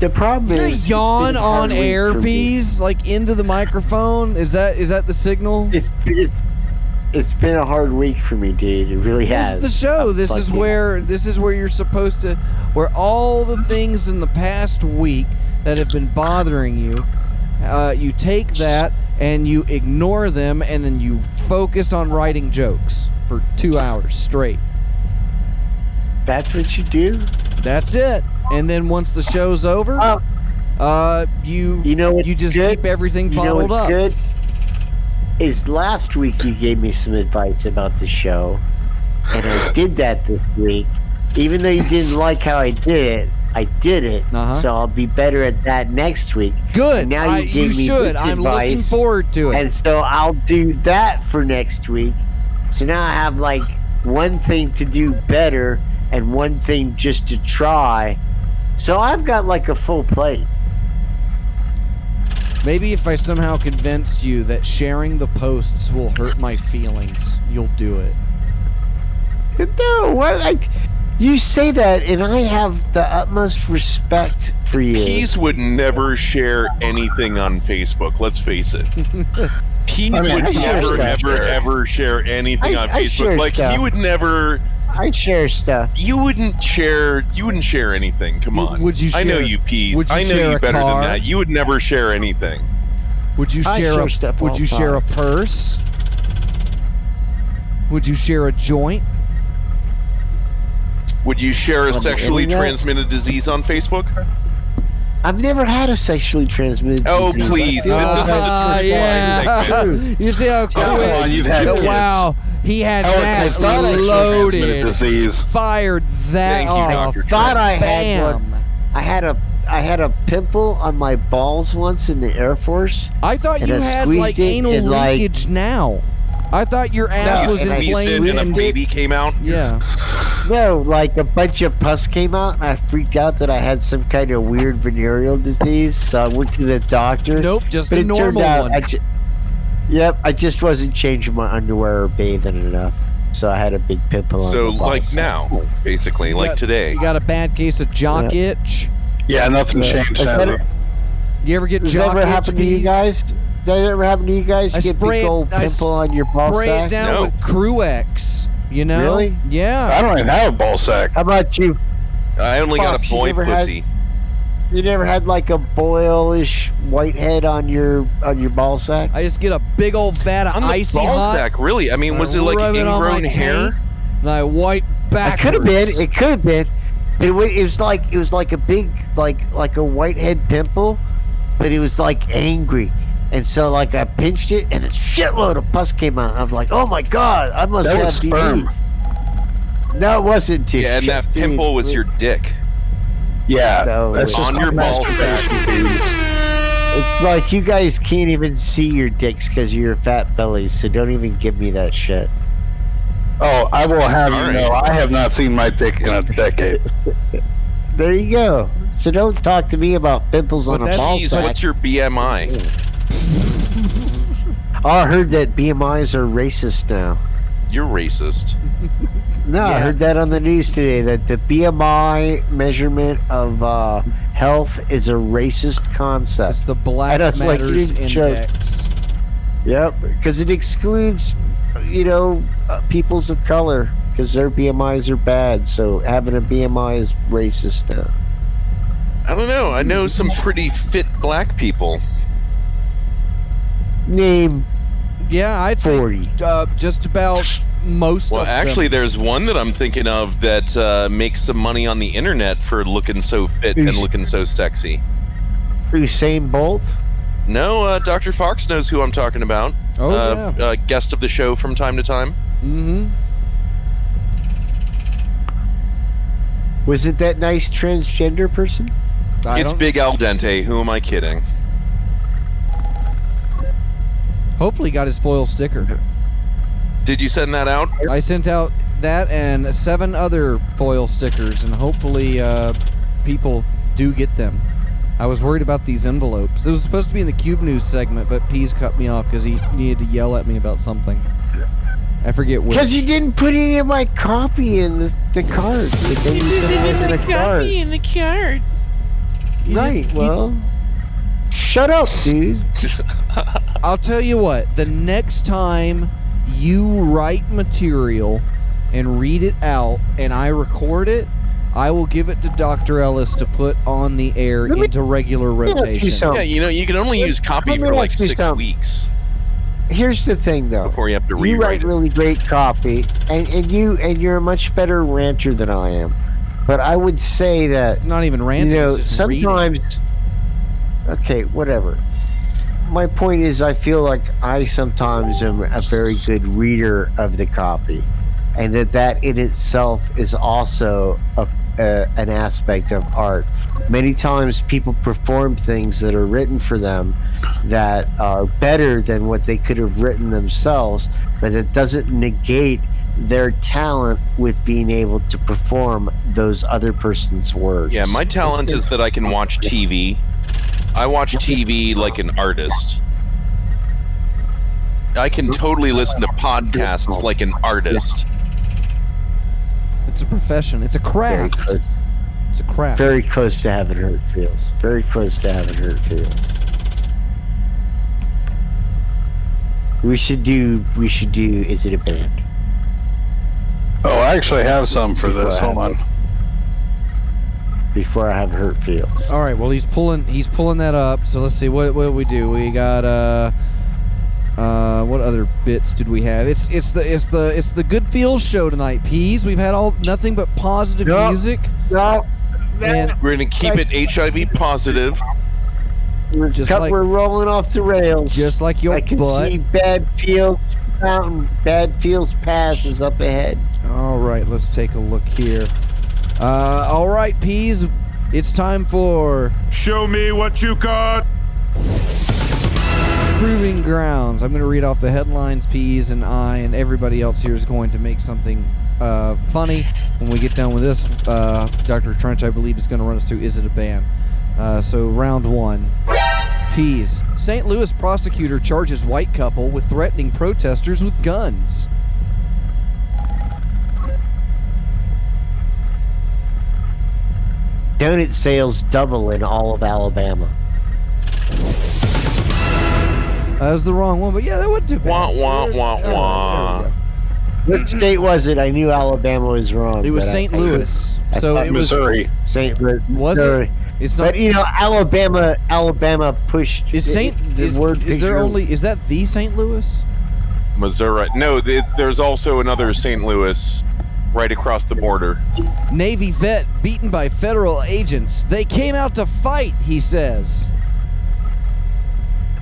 B: The problem
A: You
B: is,
A: yawn
B: it's been a
A: on
B: hard week
A: air,
B: for me.
A: Pease, like into the microphone. Is that the signal?
B: It's been a hard week for me, dude. It really
A: This
B: has.
A: is the show.
B: I'm
A: This is
B: fucking-
A: where you're supposed to, where all the things in the past week that have been bothering you, you take that and you ignore them, and then you focus on writing jokes for 2 hours straight.
B: That's what you do.
A: That's it. And then once the show's over, you
B: know what's
A: you just
B: good?
A: keep everything
B: You know
A: bottled
B: what's
A: up.
B: good? Is last week you gave me some advice about the show, and I did that this week. Even though you didn't like how I did it.
A: Uh-huh.
B: So I'll be better at that next week.
A: Good.
B: And now you
A: you
B: gave me
A: should.
B: this
A: I'm looking
B: advice,
A: forward to it.
B: And so I'll do that for next week. So now I have like one thing to do better and one thing just to try. So I've got like a full plate.
A: Maybe if I somehow convinced you that sharing the posts will hurt my feelings, you'll do it.
B: No, what? You say that, and I have the utmost respect for you.
F: Pease would never share anything on Facebook. Let's face it. Pease
C: I mean,
F: would
C: I
B: share
F: never,
B: stuff.
F: ever share anything on
B: I share
F: Facebook. Like
B: stuff.
F: he would never.
B: I share stuff.
F: You wouldn't share anything. Come on.
A: Would you
F: I know
A: share-
F: you, Pease.
A: would you
F: I know
A: share
F: you
A: a
F: better
A: car?
F: than that. You would never share anything.
A: Would you
B: I
A: share
B: share
A: a
B: stuff all
A: Would you
B: the
A: share a
B: time.
A: purse? Would you share a joint?
F: Would you share a
B: On the
F: sexually
B: internet?
F: transmitted disease on Facebook?
B: I've never had a sexually transmitted
F: Oh,
B: disease.
F: please.
B: I feel
F: Just
B: like-
F: let the truth fly.
A: yeah. You see how
C: Come
A: quick?
C: on, you've had kids.
A: Wow, he had
C: How
A: that
C: it's not sexually transmitted
A: loaded.
C: disease.
A: Fired that
F: Thank you,
A: off.
F: Dr.
B: thought I had
A: Bam.
B: one. I had a pimple on my balls once in the Air Force.
A: I thought
B: And
A: you
B: I
A: had
B: squeezed
A: like
B: it
A: anal
B: and, like-
A: leakage now. I thought your ass
B: No,
A: was
B: and I
F: Squeezed
A: inflamed
F: it and a
A: and
F: baby came out.
A: yeah.
B: No, like a bunch of pus came out, and I freaked out that I had some kind of weird venereal disease. So I went to the doctor.
A: Nope, just
B: But
A: a
B: it turned
A: normal
B: out
A: one.
B: I just wasn't changing my underwear or bathing enough, so I had a big pimple
F: So,
B: on my balls.
F: like now, basically,
A: You
F: like
A: got-
F: today.
A: You got a bad case of jock itch.
C: Yeah, nothing changed.
B: Has
C: has
B: that,
C: it?
A: You ever get
B: has
A: jock
B: that ever
A: itch?
B: happened to you
A: Pease?
B: guys? Did that ever happen to you guys?
A: I
B: You get a
A: spray
B: big
A: it-
B: old
A: I
B: pimple on your ball
A: Spray
B: sack?
A: it down
F: No.
A: with Cruex. You know?
B: Really?
A: Yeah.
C: I don't even have a ball sack.
B: How about you?
F: I only got
B: Fox,
F: a
B: you
F: boy
B: never had-
F: pussy.
B: You never had like a boilish whitehead on your ball sack?
A: I just get a big old vat of
F: On the
A: icy
F: ball
A: hot.
F: sack, really? I mean, was it like
A: rub it on my
F: ingrown hair?
A: taint, and I wipe
B: It
A: backwards.
B: could have been. It could have been. It was like a big like a whitehead pimple, but it was like angry. And so like I pinched it and a shitload of pus came out. I was like, oh my god, I must
C: That
B: have
C: was
B: DD.
C: sperm.
B: No, it wasn't. Dude.
F: Yeah, and that
B: Dude,
F: pimple was
B: dude.
F: your dick.
C: Yeah,
B: No,
C: that's
B: it's
C: just
F: on your balls
C: masturbation, dude.
B: It's like you guys can't even see your dicks because of your fat bellies. So don't even give me that shit.
C: Oh, I will have you
F: All right.
C: know, I have not seen my dick in a decade.
B: There you go. So don't talk to me about pimples on a
A: that's
B: ball
F: Jeez,
B: sack.
F: what's your BMI?
B: Oh, I heard that BMIs are racist now.
F: You're racist.
B: No, I
A: Yeah.
B: heard that on the news today that the BMI measurement of health is a racist
A: It's
B: concept.
A: the Black
B: And I was like,
A: Matters
B: you joke.
A: Index.
B: Yep, because it excludes, peoples of color because their BMIs are bad. So having a BMI is racist now.
F: I don't know. I know some pretty fit black people.
B: Name
A: Yeah, I'd say
B: 40.
A: just about most
F: Well,
A: of them.
F: actually, there's one that I'm thinking of that makes some money on the internet for looking so fit and
B: Who's-
F: looking so sexy.
B: Usain Bolt.
F: No, Dr. Fox knows who I'm talking about.
A: Oh, yeah.
F: Guest of the show from time to time.
A: Mm-hmm.
B: Was it that nice transgender person?
F: It's Big Al Dente. Who am I kidding?
A: Hopefully got his foil sticker.
F: Did you send that out?
A: I sent out that and 7 other foil stickers, and hopefully people do get them. I was worried about these envelopes. It was supposed to be in the Cube News segment, but Pease cut me off because he needed to yell at me about something. I forget which.
B: Because you didn't put any of my copy in the card. But then you said it wasn't a card.
H: in the card.
B: Right, well... Shut up, dude.
A: I'll tell you what, the next time you write material and read it out and I record it, I will give it to Dr. Ellis to put on the air into regular
B: ask you
A: rotation.
B: something.
F: Yeah, you can only use copy
B: let me
F: for like
B: ask you
F: 6
B: something.
F: weeks
B: Here's the thing, though.
F: before you have to
B: You
F: rewrite
B: write
F: it.
B: really great copy, and you're a much better ranter than I am. But I would say that
A: It's not even ranting,
B: you know
A: it's just reading.
B: sometimes. Okay, whatever. My point is, I feel like I sometimes am a very good reader of the copy, and that in itself is also an aspect of art. Many times people perform things that are written for them that are better than what they could have written themselves, but it doesn't negate their talent with being able to perform those other person's words.
F: Yeah, my talent is that I can watch TV. I watch TV like an artist. I can totally listen to podcasts like an artist.
A: It's a profession. It's a
B: Very
A: craft.
B: close,
A: It's a craft.
B: very close to having hurt feels. Very close to having hurt feels. We should do. Is it a band?
C: Oh, I actually have some for
B: Before
C: this.
B: I
C: Hold
B: have
C: on.
B: Before I have hurt feels.
A: All right. Well, he's pulling that up. So let's see. What did we do? We got what other bits did we have? It's the Good Feels show tonight. Peas. We've had nothing but positive
B: Nope.
A: music.
B: No,
A: And
F: We're going to keep it HIV positive.
A: just
B: we're
A: like
B: rolling off the rails.
A: just like your
B: I can
A: butt.
B: see Bad Fields Mountain. Bad Fields Pass is up ahead.
A: All right, let's take a look here. All right, Peas, it's time for
D: Show me what you got.
A: Proving Grounds. I'm going to read off the headlines, Peas, and I and everybody else here is going to make something funny. When we get done with this, Dr. Trench, I believe, is going to run us through Is It a Band? So round 1. Peas. St. Louis prosecutor charges white couple with threatening protesters with guns.
B: Donut sales double in all of Alabama.
A: That was the wrong one, but yeah, that wasn't too bad.
F: Wah, wah, wah,
A: There we
F: wah.
A: go.
B: What state was it? I knew Alabama was wrong.
A: It was
B: but
A: St.
B: I-
A: Louis.
B: I
A: So
B: thought
A: it was.
C: Missouri.
B: St. Louis.
A: Was
B: Missouri.
A: it? It's not.
B: But Alabama pushed.
A: Is Saint? Is there
B: picture-
A: only? Is that the St. Louis?
F: Missouri. No, there's also another St. Louis right across the border.
A: Navy vet beaten by federal agents. They came out to fight, he says.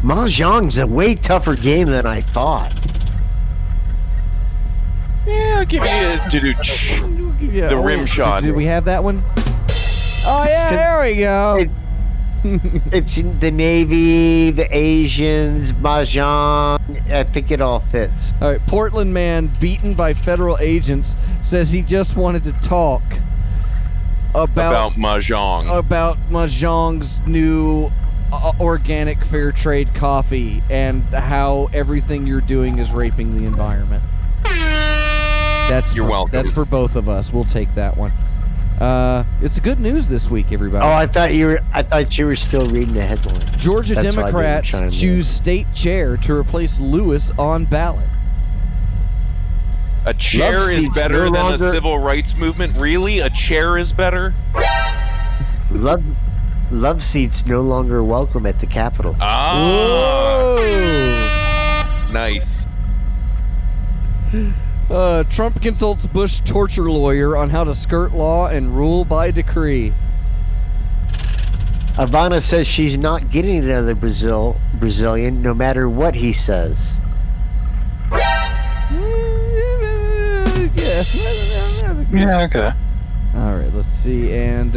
B: Mahjong's a way tougher game than I thought.
F: Yeah, I'll give you a do-do-ch.
A: Yeah,
F: The rim shot.
A: Did we have that one? Oh yeah, there we go.
B: It- It's in the Navy, the Asians, Mahjong. I think it all fits.
A: All right, Portland man beaten by federal agents says he just wanted to talk
F: About Mahjong.
A: about Mahjong's new organic fair trade coffee and how everything you're doing is raping the environment.
F: You're welcome.
A: That's for both of us. We'll take that one. It's good news this week, everybody.
B: Oh, I thought you were still reading the headline.
A: Georgia
B: That's why I didn't
A: Democrats
B: chime in.
A: choose state chair to replace Lewis on ballot.
F: A chair
B: Love
F: is
B: seats
F: better
B: no
F: than
B: longer-
F: a civil rights movement? Really? A chair is better?
B: Love seats no longer welcome at the Capitol.
F: Ah, nice.
A: Trump consults Bush torture lawyer on how to skirt law and rule by decree.
B: Ivana says she's not getting another Brazilian, no matter what he says.
C: Yeah, okay.
A: All right, let's see. And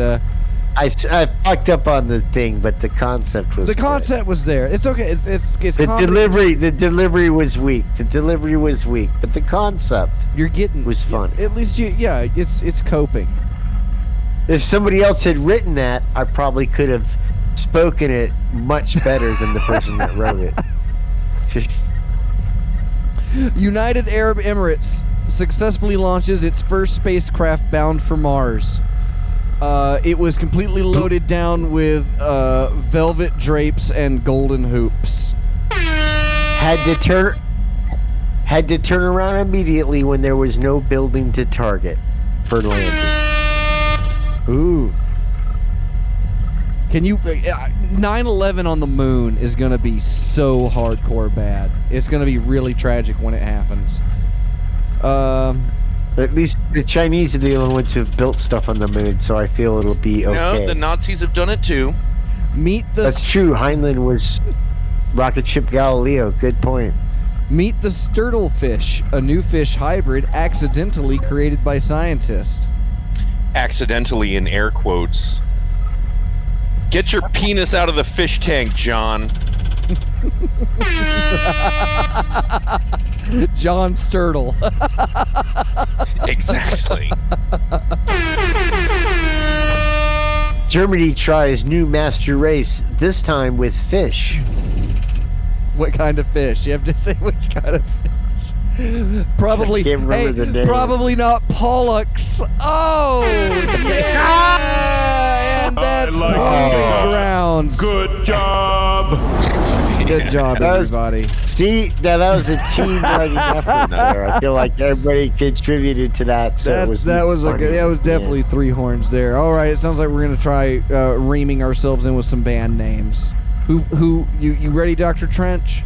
B: I fucked up on the thing, but the concept was
A: the concept was there. It's okay. It's
B: the
A: comedy.
B: delivery was weak. The delivery was weak, but the concept
A: You're getting
B: was fun.
A: At least it's coping.
B: If somebody else had written that, I probably could have spoken it much better than the person that wrote it.
A: United Arab Emirates successfully launches its first spacecraft bound for Mars. It was completely loaded down with velvet drapes and golden hoops.
B: Had to turn around immediately when there was no building to target for landing.
A: Ooh. Can you 9/11 on the moon is going to be so hardcore bad. It's going to be really tragic when it happens.
B: At least the Chinese are the only ones who have built stuff on the moon, so I feel it'll be okay.
F: No, the Nazis have done it too.
A: Meet the
B: That's true. Heinlein was rocket ship Galileo. Good point.
A: Meet the sturtlefish, a new fish hybrid accidentally created by scientists.
F: Accidentally in air quotes. Get your penis out of the fish tank, John.
A: John Sturtle.
F: Exactly.
B: Germany tries new master race, this time with fish.
A: What kind of fish? You have to say which kind of fish. Probably.
B: I can't remember the name.
A: Probably not pollux. Oh, yeah, and that's
D: I like
A: Haunting
D: it.
A: Grounds.
D: Good job.
A: Good job,
B: That was-
A: everybody.
B: See, now that was a team writing effort there. I feel like everybody contributed to that. So it was
A: That was
B: funny.
A: definitely three horns there. All right, it sounds like we're gonna try reaming ourselves in with some band names. Who you ready, Dr. Trench?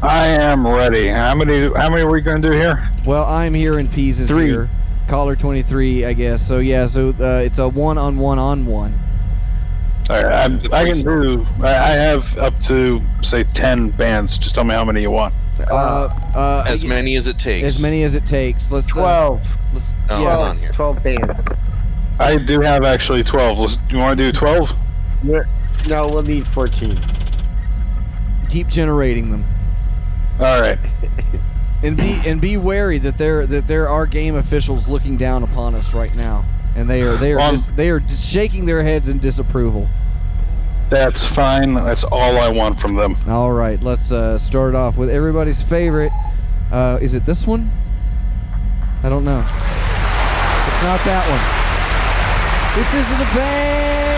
C: I am ready. How many are we going to do here?
A: Well, I'm here and Pease is
B: 3.
A: here. Caller 23, I guess. So yeah, it's a one-on-one.
C: All right, I can do. I have up to say 10 bands. Just tell me how many you want.
F: As many as it takes.
A: As many as it takes. Let's
B: 12.
A: let's
F: Oh,
A: yeah.
F: hold on here.
B: 12 band.
C: I do have actually 12. You want to do 12?
B: No, we'll need 14.
A: Keep generating them.
C: All right.
A: And be wary that there are game officials looking down upon us right now, and they are just shaking their heads in disapproval.
C: That's fine. That's all I want from them.
A: All right, let's start off with everybody's favorite. Is it this one? I don't know. It's not that one. It isn't a band.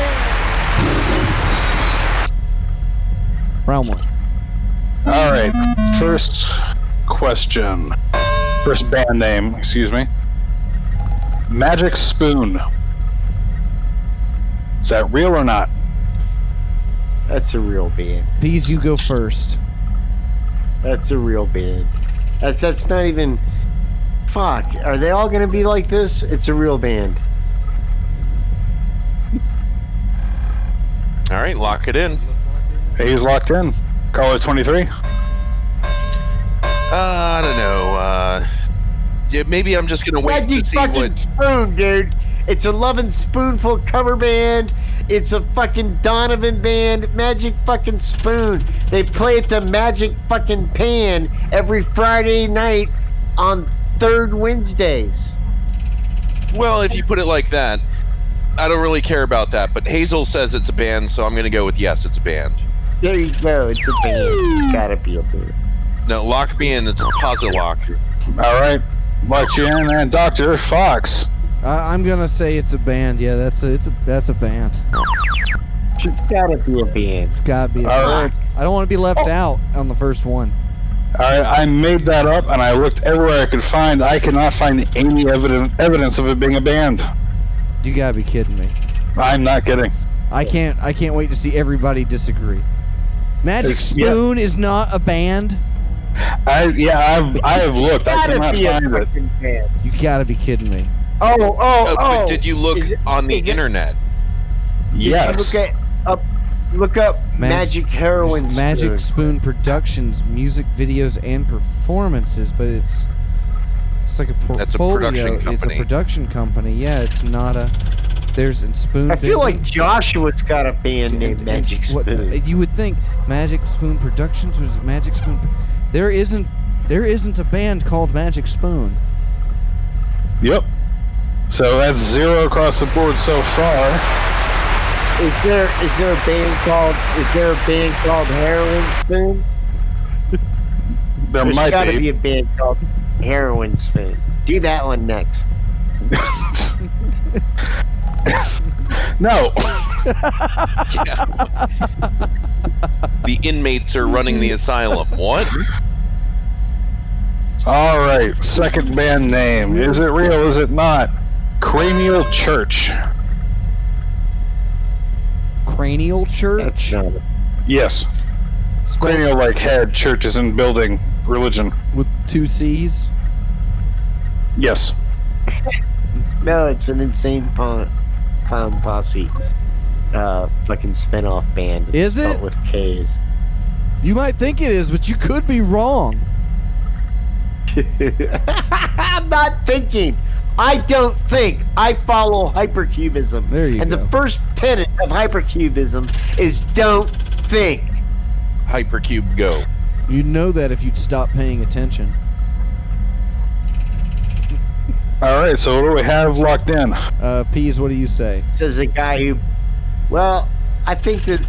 A: Round one.
C: All right. First question. First band name. Excuse me. Magic Spoon. Is that real or not?
B: That's a real band.
A: Pease, you go first.
B: That's a real band. That's not even... Fuck. Are they all going to be like this? It's a real band.
F: All right, lock it in.
C: He's locked in. Caller 23.
F: I don't know. Yeah, maybe I'm just gonna wait
B: Magic
F: to see
B: fucking
F: what.
B: Spoon, dude. It's a Lovin' Spoonful cover band. It's a fucking Donovan band. Magic fucking Spoon. They play at the Magic fucking Pan every Friday night on third Wednesdays.
F: Well, if you put it like that, I don't really care about that. But Hazel says it's a band, so I'm gonna go with yes, it's a band.
B: There you go. It's a band. It's gotta be a band.
F: No, lock me in. It's a puzzle lock.
C: All right. Locked you in. And Dr. Fox.
A: I'm gonna say it's a band. Yeah, that's a band.
B: It's gotta be a band.
A: It's gotta be.
C: All right.
A: I don't want to be left out on the first one.
C: All right. I made that up, and I looked everywhere I could find. I cannot find any evidence of it being a band.
A: You gotta be kidding me.
C: I'm not kidding.
A: I can't wait to see everybody disagree. Magic
C: Yeah.
A: Spoon is not a band.
C: I have looked. I
B: Gotta
C: cannot
B: be a
C: find it.
B: fucking band.
A: You gotta be kidding me.
B: Oh.
F: But did you look
B: Is it-
F: on the
B: is it-
F: internet?
B: Did
C: Yes.
B: you look at Look up Magic Heroin
A: Magic
B: Spoon.
A: Spoon Productions, music videos and performances, but it's like a portfolio.
F: That's a production
A: It's a
F: company.
A: production company. Yeah, it's not a. There's in Spoon.
B: I feel like
A: Business.
B: Joshua's got a band named Magic
A: What-
B: Spoon.
A: you would think Magic Spoon Productions was Magic Spoon. There isn't a band called Magic Spoon.
C: Yep. So that's 0 across the board so far.
B: Is there a band called Heroin Spoon?
C: There
B: There's
C: might
B: got to
C: be.
B: be a band called Heroin Spoon. Do that one next.
C: No.
F: The inmates are running the asylum. What?
C: All right. Second band name. Is it real? Is it not? Cranial Church.
A: Cranial Church.
B: That's not it.
C: Yes.
A: Spelled
C: Cranial like head, churches and building, religion.
A: with 2 C's.
C: Yes.
B: No, it's an insane clown posse. Fucking spinoff band. It's
A: Is it?
B: spelled with K's.
A: You might think it is, but you could be wrong.
B: I'm not thinking. I don't think. I follow hypercubism.
A: There you
B: and
A: go.
B: the first tenet of hypercubism is don't think.
F: Hypercube Go.
A: You'd know that if you'd stop paying attention.
C: All right. So what do we have locked in?
A: Peas, what do you say?
B: Says a guy who, well, I think that,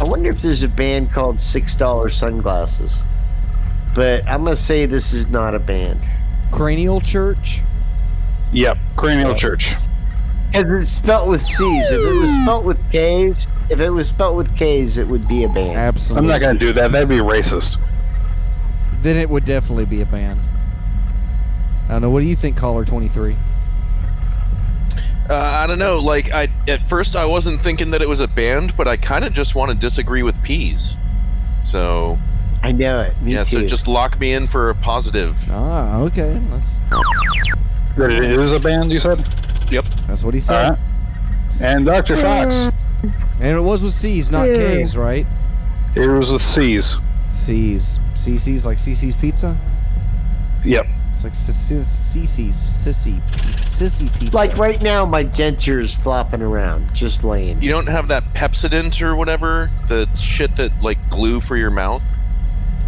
B: I wonder if there's a band called $6 Sunglasses. But I'm going to say this is not a band.
A: Cranial Church?
C: Yep. Cranial Church.
B: Because it's spelt with C's. If it was spelt with K's, it would be a band.
A: Absolutely.
C: I'm not going to do that. That'd be racist.
A: Then it would definitely be a band. I don't know. What do you think, Caller 23?
F: I don't know. Like, at first I wasn't thinking that it was a band, but I kind of just want to disagree with Peas. So
B: I know it. Me
F: yeah,
B: too.
F: so just lock me in for a positive.
A: Ah, okay.
C: That it is a band, you said?
A: That's what he
C: All
A: said.
C: right. And Dr. Fox.
A: And it was with C's, not K's, right?
C: It was with C's.
A: C's. CC's like CC's Pizza?
C: Yep.
A: It's like CC's. Sissy Pizza.
B: Like right now, my denture's flopping around, just laying.
F: You don't have that Pepsodent or whatever? The shit that, like, glue for your mouth?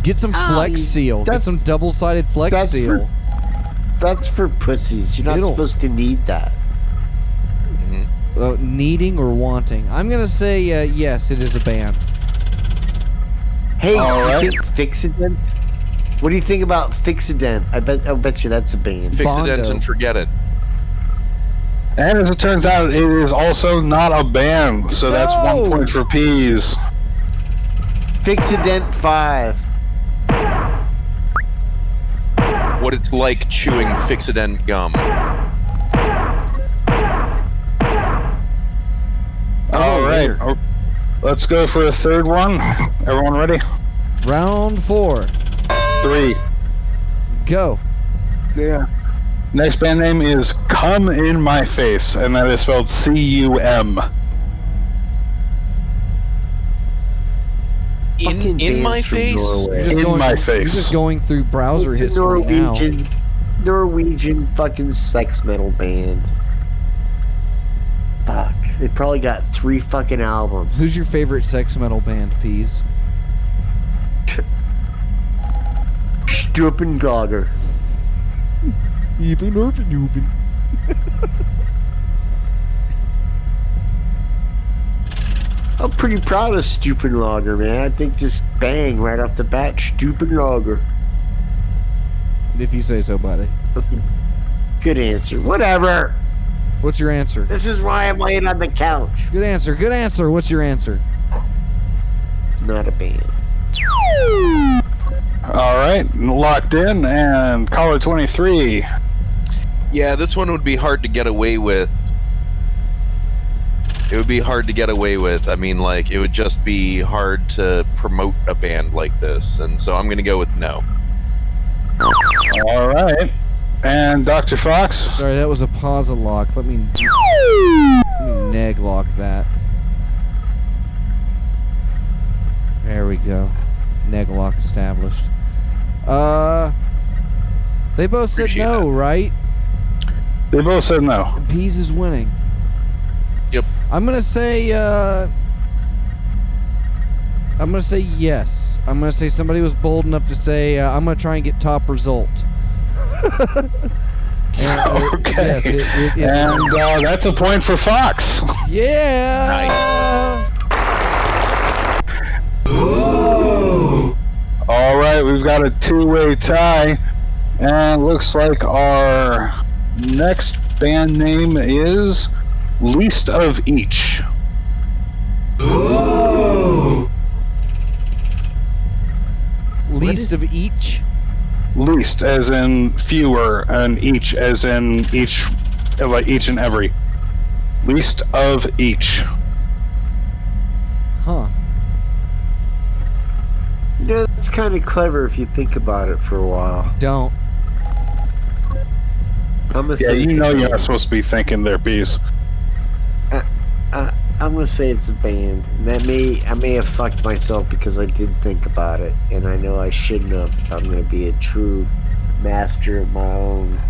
A: Get some Flex
B: you-
A: Seal. Get
B: that's-
A: some double-sided Flex
B: that's
A: Seal.
B: That's for pussies. You're not
A: It'll-
B: supposed to need that.
A: Needing or wanting. I'm going to say yes, it is a band.
B: Hey,
C: All
B: do
C: right.
B: you think Fixident? What do you think about Fixident? I'll bet you that's a band.
F: Fix it
A: Bondo.
F: and forget it.
C: And as it turns out, it is also not a band. So that's
A: No!
C: 1 point for Peas.
B: Fixident 5.
F: What it's like chewing Fixident gum.
C: All right.
B: winner.
C: Oh, let's go for a third one. Everyone ready?
A: Round 4.
C: 3.
A: Go.
B: Yeah.
C: Next band name is Come In My Face, and that is spelled C-U-M.
B: Fucking
F: In my
B: bands from
F: face?
B: Norway.
C: In my face.
A: You're just going through browser
B: It's a
A: history now.
B: Norwegian fucking sex metal band. Fuck. They probably got 3 fucking albums.
A: Who's your favorite sex metal band, Peas?
B: Stupengogger.
A: Even Urban.
B: I'm pretty proud of Stupengogger, man. I think just bang right off the bat, Stupengogger.
A: If you say so, buddy.
B: Good answer. Whatever.
A: What's your answer?
B: This is why I'm laying on the couch.
A: Good answer. Good answer. What's your answer?
B: It's not a band.
C: All right. Locked in, and caller 23.
F: Yeah, this one would be hard to get away with. It would be hard to get away with. I mean, like, it would just be hard to promote a band like this. And so I'm going to go with no.
C: All right. And Dr. Fox.
A: Sorry, that was a pause lock. Let me neg lock that. go. Neg lock established. They both said
F: Appreciate
A: no, right?
C: They both said no.
A: And Peas is winning.
F: Yep.
A: I'm gonna say yes. I'm gonna say somebody was bold enough to say I'm gonna try and get top result. And,
C: Okay.
A: Yes, it is.
C: And that's a point for Fox.
A: Yeah.
C: All right, we've got a two-way tie, and looks like our next band name is Least of Each.
A: Least of each.
C: Least as in fewer, and each as in each, like each and every. Least of each.
A: Huh.
B: You know, that's kind of clever if you think about it for a while.
A: Don't.
B: I'm gonna
C: Yeah,
B: say
C: you
B: it's
C: know
B: a
C: you're
B: band.
C: not supposed to be thinking there, Bees.
B: I'm gonna say it's a band. And I may have fucked myself because I did think about it, and I know I shouldn't have. If I'm gonna be a true master of my own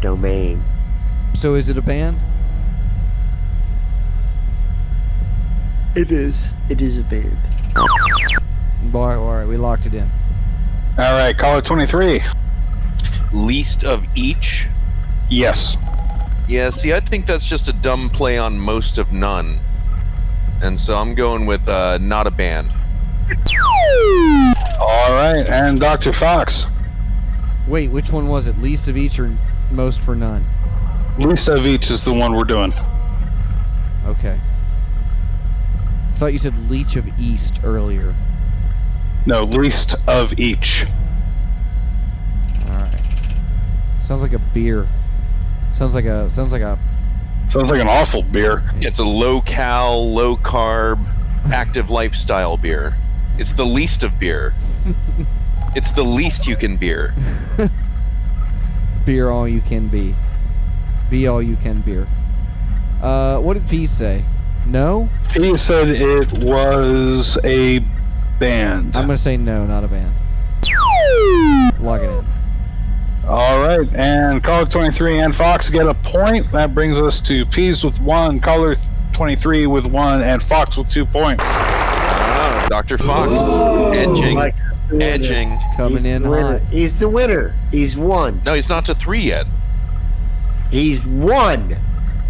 B: domain.
A: So is it a band?
B: It is. It is a band.
A: All right, we locked it in.
C: All right, caller 23.
F: Least of each.
C: Yes.
F: Yeah, see, I think that's just a dumb play on most of none. And so I'm going with not a band.
C: All right, and Dr. Fox.
A: Wait, which one was it? Least of each or most for none?
C: Least of each is the one we're doing.
A: Okay. I thought you said Leech of East earlier.
C: No, least of each.
A: All right. Sounds like a beer. Sounds like a.
C: Sounds like an awful beer.
F: It's a low-cal, low-carb, active lifestyle beer. It's the least of beer. It's the least you can beer.
A: Beer all you can be. Be all you can beer. What did P say? No?
C: He said it was a band.
A: I'm gonna say no, not a band. Log it in.
C: All right, and caller 23 and Fox get a point. That brings us to Peas with 1, caller 23 with 1, and Fox with 2 points.
F: Ah, Dr. Fox. Edging.
B: Alexis the winner.
F: Edging.
A: Coming
B: He's
A: in
B: the winner.
A: hot.
B: He's the winner. He's won.
F: No, he's not to 3 yet.
B: He's won.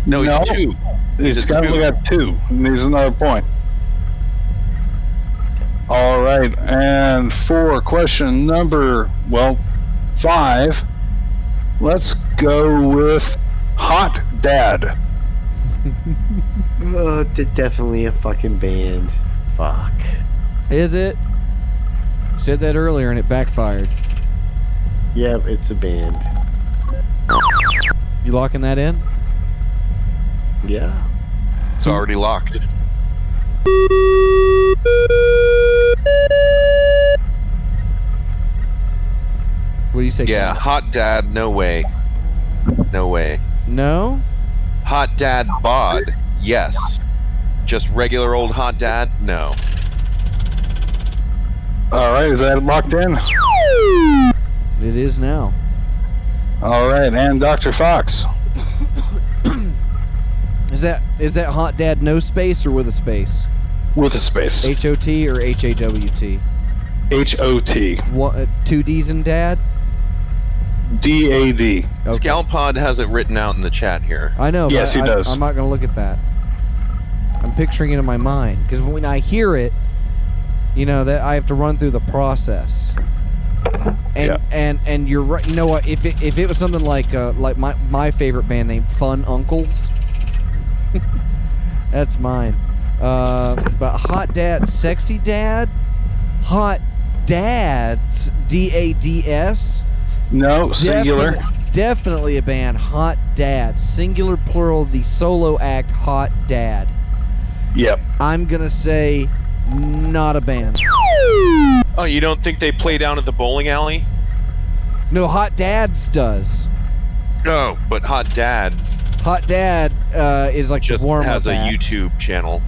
F: No, he's
C: No.
F: 2. He's
C: He's
F: at 2.
C: got 2. And there's another point. All right, and for question number, 5, let's go with Hot Dad.
B: Oh, definitely a fucking band. Fuck.
A: Is it? Said that earlier and it backfired.
B: Yep, it's a band.
A: You locking that in?
B: Yeah.
F: It's already locked.
A: What do you say?
F: Yeah,
A: Ken?
F: Hot Dad, no way. No way.
A: No?
F: Hot Dad bod, yes. Just regular old Hot Dad, no.
C: All right, is that locked in?
A: It is now.
C: All right, and Dr. Fox.
A: Is that Hot Dad no space or with a space?
C: With a space.
A: H-O-T or H-A-W-T?
C: H-O-T.
A: What, 2 D's in Dad?
C: D-A-D.
A: Okay.
F: Scalpod has it written out in the chat here.
A: I know.
C: Yes,
A: but
C: he does.
A: I'm not going to look at that. I'm picturing it in my mind because when I hear it, you know that I have to run through the process. And
C: Yeah.
A: and you're right. You know what? If it was something like my favorite band name, Fun Uncles, that's mine. But Hot Dad, Sexy Dad, Hot Dads, D-A-D-S.
C: No, singular.
A: Definitely a band. Hot Dad, singular, plural. The solo act, Hot Dad.
C: Yep.
A: I'm gonna say not a band.
F: Oh, you don't think they play down at the bowling alley?
A: No, Hot Dads does.
F: No, but Hot Dad
A: Hot Dad is like
F: just
A: the warm-up
F: has a
A: act.
F: YouTube channel.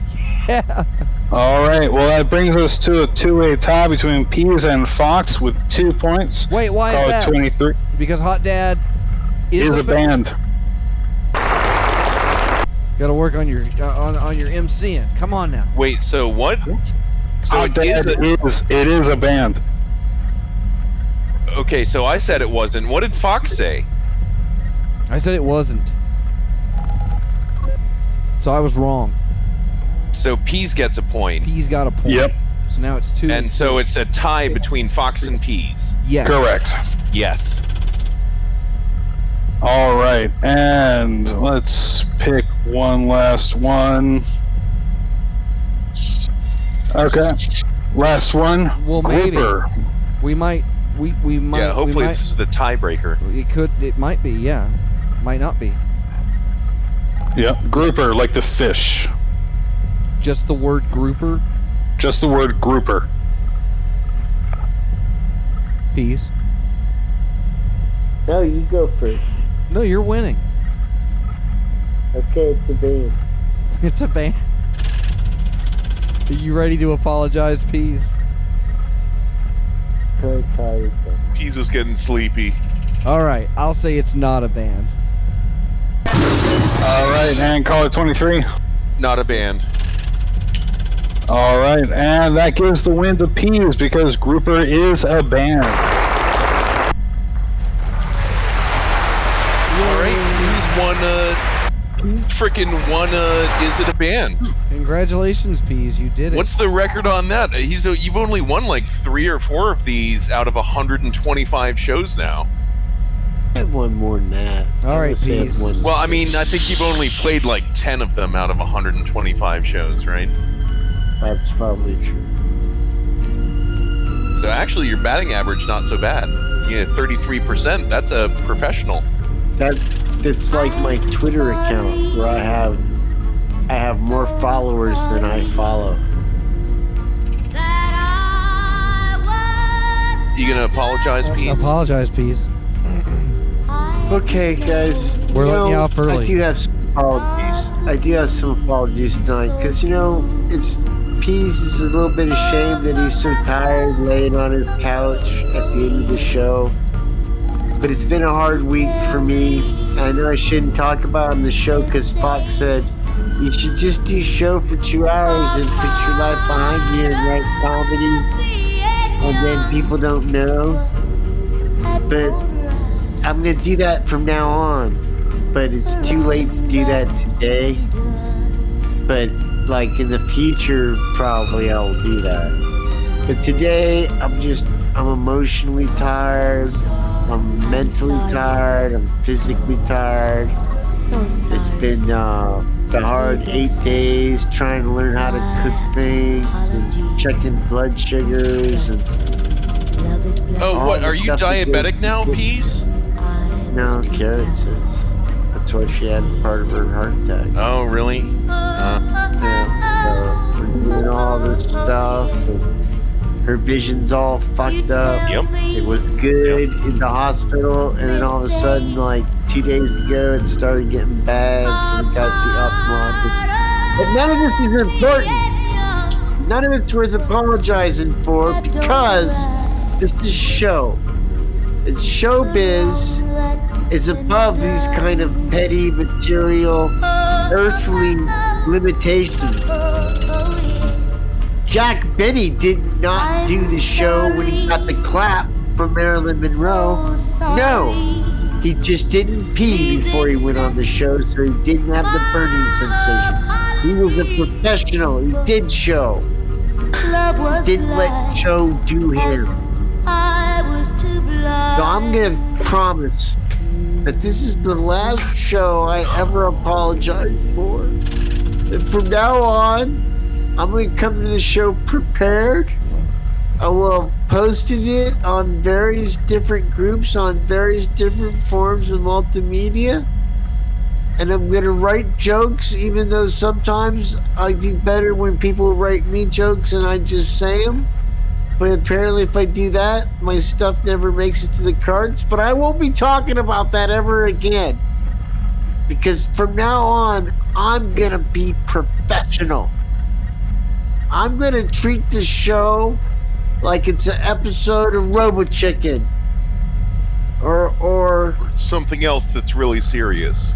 A: Yeah.
C: All right. Well, that brings us to a two-way tie between Peas and Fox with 2 points.
A: Wait, why is
C: Call it
A: that?
C: 23.
A: Because Hot Dad is
C: a band.
A: Got to work on your MCing. Come on now.
F: Wait, so what? So
C: Hot
F: it is
C: Dad
F: a,
C: it is a band.
F: okay, so I said it wasn't. What did Fox say?
A: I said it wasn't. So I was wrong.
F: So Peas gets a point.
A: Peas got a point.
C: Yep.
A: So now it's 2.
F: And so it's a tie between Fox and Peas.
A: Yes.
C: Correct.
F: Yes.
C: All right, and let's pick one last one. Okay, last one.
A: Well, maybe.
C: Grouper.
A: We might. We might.
F: Yeah, hopefully
A: we might,
F: this is the tiebreaker.
A: it could. It might be. Yeah. Might not be.
C: Yep, grouper, like the fish.
A: Just the word grouper.
C: Just the word grouper.
A: Peas.
B: No, you go first.
A: No, you're winning.
B: Okay, it's a band.
A: It's a band. Are you ready to apologize, Peas?
B: Kind of tired though.
F: Peas is getting sleepy.
A: All right. I'll say it's not a band.
C: All right, and call it 23.
F: Not a band.
C: All right, and that gives the win to Peas because grouper is a band.
F: All right, who's won? Freaking won. Is it a band?
A: Congratulations, Peas. You did it.
F: What's the record on that? You've only won like 3 or 4 of these out of 125 shows now.
B: I had one more than that.
A: All right,
B: I would say I had
A: Peas.
B: one-
F: Well, I mean, I think you've only played like 10 of them out of 125 shows, right?
B: That's probably true.
F: So actually, your batting average not so bad. You know, 33%. That's a professional.
B: That's like my Twitter account where I have more followers than I follow.
F: You gonna apologize, Pete?
A: Apologize, Peas.
B: Okay, guys.
A: We're letting you off early.
B: I do have some apologies tonight because it's Peas is a little bit ashamed that he's so tired laying on his couch at the end of the show. But it's been a hard week for me. I know I shouldn't talk about it on the show because Fox said you should just do show for 2 hours and put your life behind you and write comedy, and then people don't know. But I'm gonna do that from now on. But it's too late to do that today. But like in the future, probably I'll do that. But today, I'm emotionally tired. I'm mentally tired. I'm physically tired. It's been the hard 8 days trying to learn how to cook things and checking blood sugars and
F: Oh,
B: all
F: what?
B: the
F: Are you
B: stuff that
F: diabetic now, Peas?
B: no, Carrot says. That's why she had part of her heart attack.
F: Oh, really?
B: Yeah, so we're doing all this stuff, and her vision's all fucked up.
F: Yep.
B: It was good in the hospital, and then all of a sudden, like 2 days ago, it started getting bad, so we got to see ophthalmologist. But none of this is important. None of it's worth apologizing for because this is show. It's showbiz. It's above these kind of petty, material, earthly limitations. Jack Benny did not do the show when he got the clap from Marilyn Monroe. No, he just didn't pee before he went on the show, so he didn't have the burning sensation. He was a professional. He did show. Didn't let show do him. So I'm gonna promise that this is the last show I ever apologize for. And from now on, I'm gonna come to the show prepared. I will have posted it on various different groups, on various different forms of multimedia. And I'm gonna write jokes, even though sometimes I do better when people write me jokes and I just say them. But apparently if I do that, my stuff never makes it to the cards. But I won't be talking about that ever again. Because from now on, I'm gonna be professional. I'm gonna treat the show like it's an episode of Robo Chicken, or
F: Something else that's really serious.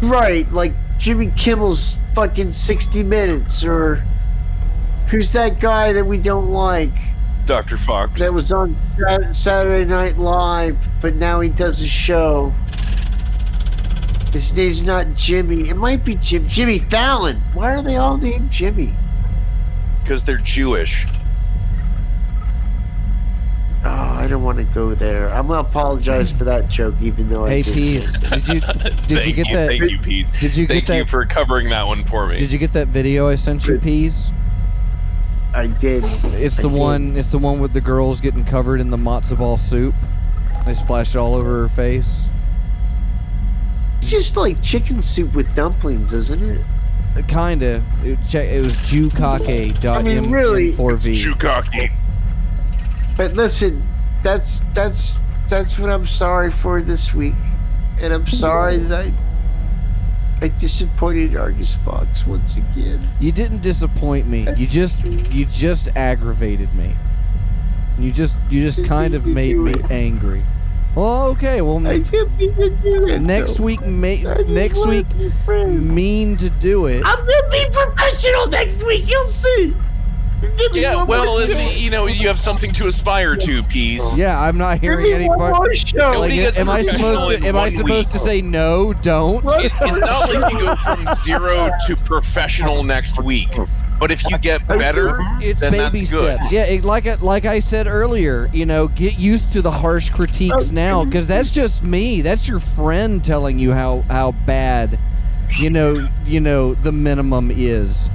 B: right, like Jimmy Kimmel's fucking 60 Minutes, or who's that guy that we don't like
F: Dr. Fox.
B: that was on Saturday Night Live, but now he does a show. His name's not Jimmy. It might be Jimmy Fallon. Why are they all named Jimmy?
F: Because they're Jewish.
B: Oh, I don't want to go there. I'm gonna apologize for that joke, even though
A: Hey,
B: I did.
A: Pease, did you
F: Thank
A: get
F: you,
A: that?
F: Thank you, Pease.
A: Did you
F: Thank
A: get
F: you
A: that?
F: for covering that one for me.
A: Did you get that video I sent you, Pease?
B: I did.
A: It's
B: I
A: the
B: did.
A: one. It's the one with the girls getting covered in the matzo ball soup. They splashed all over her face.
B: It's just like chicken soup with dumplings, isn't it?
A: Kinda. It was Jukake.m4v.
B: I mean, really,
F: Chukaki.
B: But listen, that's what I'm sorry for this week, and I'm sorry that I disappointed Argus Fox once again.
A: You didn't disappoint me. You just aggravated me. You just kind of made me angry. Well, okay. Well,
B: I didn't mean to do it.
A: next
B: though.
A: week,
B: I just
A: next
B: wanna
A: week,
B: be friends.
A: mean to do it.
B: I'm gonna be professional next week. You'll see. Give me
F: Yeah,
B: one
F: well,
B: more
F: it's,
B: show.
F: you know, you have something to aspire to, Pease.
A: Yeah, I'm not
B: Give
A: hearing
B: me
A: any
B: one
A: part.
B: more show.
A: Like,
F: Nobody gets
A: am I
F: professional
A: supposed
F: in
A: to? Am I
F: 1
A: supposed to
F: week.
A: say no? Don't.
F: It's not like you go from 0 to professional next week. But if you get better,
A: It's
F: then
A: baby
F: that's good.
A: steps. Yeah, like I said earlier, get used to the harsh critiques now, because that's just me. That's your friend telling you how bad, the minimum is.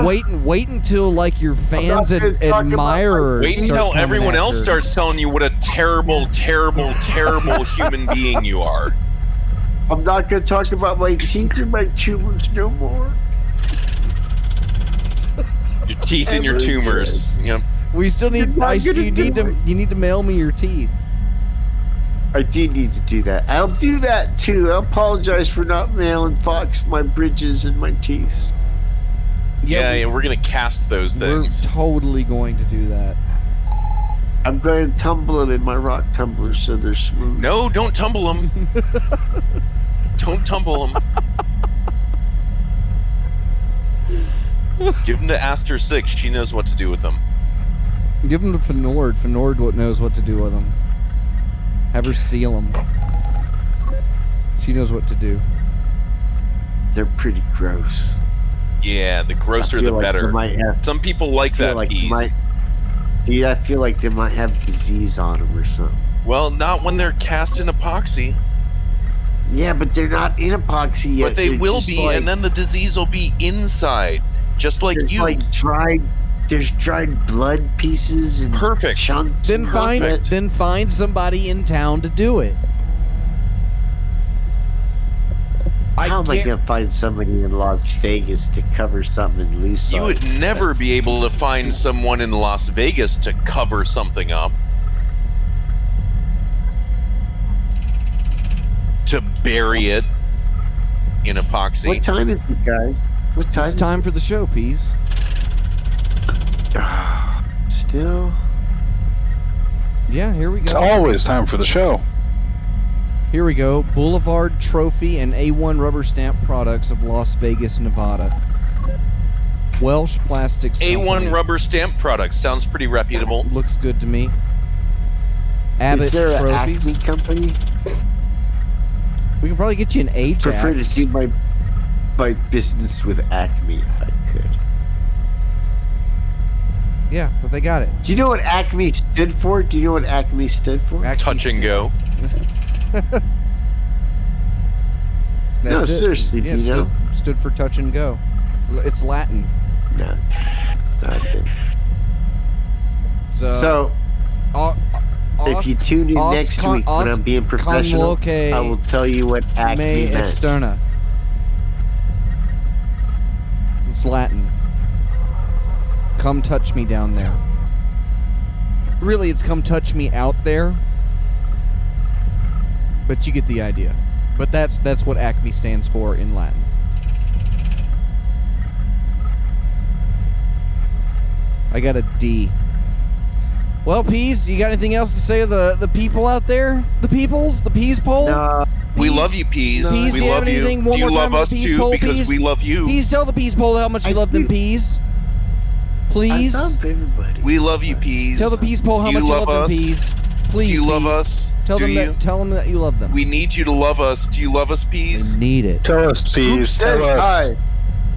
A: Wait until like your fans
B: I'm not
A: and
B: gonna talk about
A: admirers.
F: Wait
A: start
F: until
A: coming
F: everyone else
A: after.
F: starts telling you what a terrible, terrible, terrible human being you are.
B: I'm not gonna talk about my teeth or my tumors no more.
F: Your teeth and your
B: Ever
F: tumors. You know,
A: We still need.
B: You're not gonna do it.
A: You need to mail me your teeth.
B: I do need to do that. I'll do that too. I apologize for not mailing Fox my bridges and my teeth.
F: yeah, we're gonna cast those
A: We're
F: things.
A: totally going to do that.
B: I'm going to tumble them in my rock tumbler so they're smooth.
F: No, don't tumble them. Don't tumble them. Give them to Aster 6. She knows what to do with them.
A: Give them to Fenord. Fenord knows what to do with them. Have her seal them. She knows what to do.
B: They're pretty gross.
F: Yeah, the grosser
B: I feel
F: the
B: like
F: better.
B: They might have,
F: Some people like
B: feel
F: that
B: like they
F: piece.
B: might, dude, I feel like they might have disease on them or something.
F: Well, not when they're cast in epoxy.
B: Yeah, but they're not in epoxy yet.
F: But they
B: They're
F: will
B: just
F: be,
B: like,
F: and then the disease will be inside. Just like
B: there's
F: you.
B: like dried. There's dried blood pieces and
F: Perfect.
B: chunks.
A: Then
B: and shit.
A: find somebody in town to do it.
B: How am I gonna find somebody in Las Vegas to cover something in loose?
F: You would never be able to find someone in Las Vegas to cover something up. To bury it in epoxy.
B: What time is it, guys? What time?
A: It's
B: is
A: time for the show, Peas.
B: it? Still.
A: Yeah, here we
C: It's
A: go.
C: always time for the show.
A: Here we go. Boulevard Trophy and A1 rubber stamp products of Las Vegas, Nevada. Welsh Plastics
F: A1
A: Company.
F: rubber stamp products. Sounds pretty reputable.
A: Looks good to me. Abbott
B: Is there an
A: Trophies.
B: Acme company?
A: We can probably get you an Ajax.
B: Prefer to do my business with Acme if I could.
A: Yeah, but they got it.
B: Do you know what Acme stood for? Do you know what Acme stood for?
A: Acme
F: Touch and go.
B: No,
A: That's it.
B: seriously, do you know?
A: Stood for touch and go. It's Latin.
B: No, I didn't.
A: So,
B: If you tune in next week when I'm being professional,
A: convoque
B: I will tell you what Acme
A: me
B: meant.
A: externa. It's Latin. Come touch me down there. Really, it's come touch me out there. But you get the idea. But that's what Acme stands for in Latin. I got a D. Well, Peas, you got anything else to say to the people out there? The peoples? The Peas poll?
B: No,
F: We love you, Peas.
A: Peas,
F: We
A: do you have
F: love you.
A: anything? One
F: Do you
A: more
F: love
A: time
F: us
A: for the Peas
F: too?
A: poll,
F: Because
A: Peas?
F: we love you.
A: Peas, tell the Peas poll how much you
B: I
A: love them
B: do.
A: Peas. Please.
B: I love everybody.
F: We love you, Peas.
A: Tell the Peas poll how
F: Do
A: much
F: you
A: you
F: love
A: love them
F: us?
A: Peas. Please,
F: Do you love
A: Peas.
F: us?
A: Tell
F: Do
A: them
F: you?
A: that. Tell them that you love them.
F: We need you to love us. Do you love us,
A: I
F: Peas?
A: need it.
C: Tell us,
B: Scoop
C: Peas.
B: says
C: Tell us.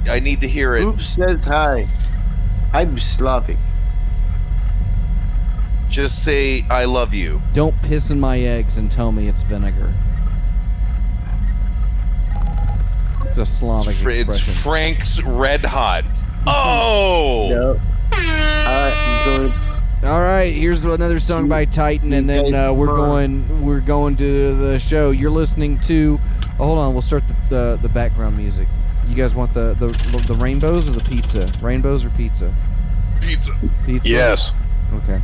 B: hi.
F: I need to hear it.
B: Scoop says hi. I'm Slavic.
F: Just say I love you.
A: Don't piss in my eggs and tell me it's vinegar. It's a Slavic
F: It's
A: expression.
F: Frank's Red Hot. Oh!
B: No. I'm going.
A: All right, here's another song by Titan, and then we're going to the show. You're listening to. Oh, hold on, we'll start the background music. You guys want the rainbows or the pizza? Rainbows or pizza?
F: Pizza.
A: Pizza.
C: Yes.
A: Okay.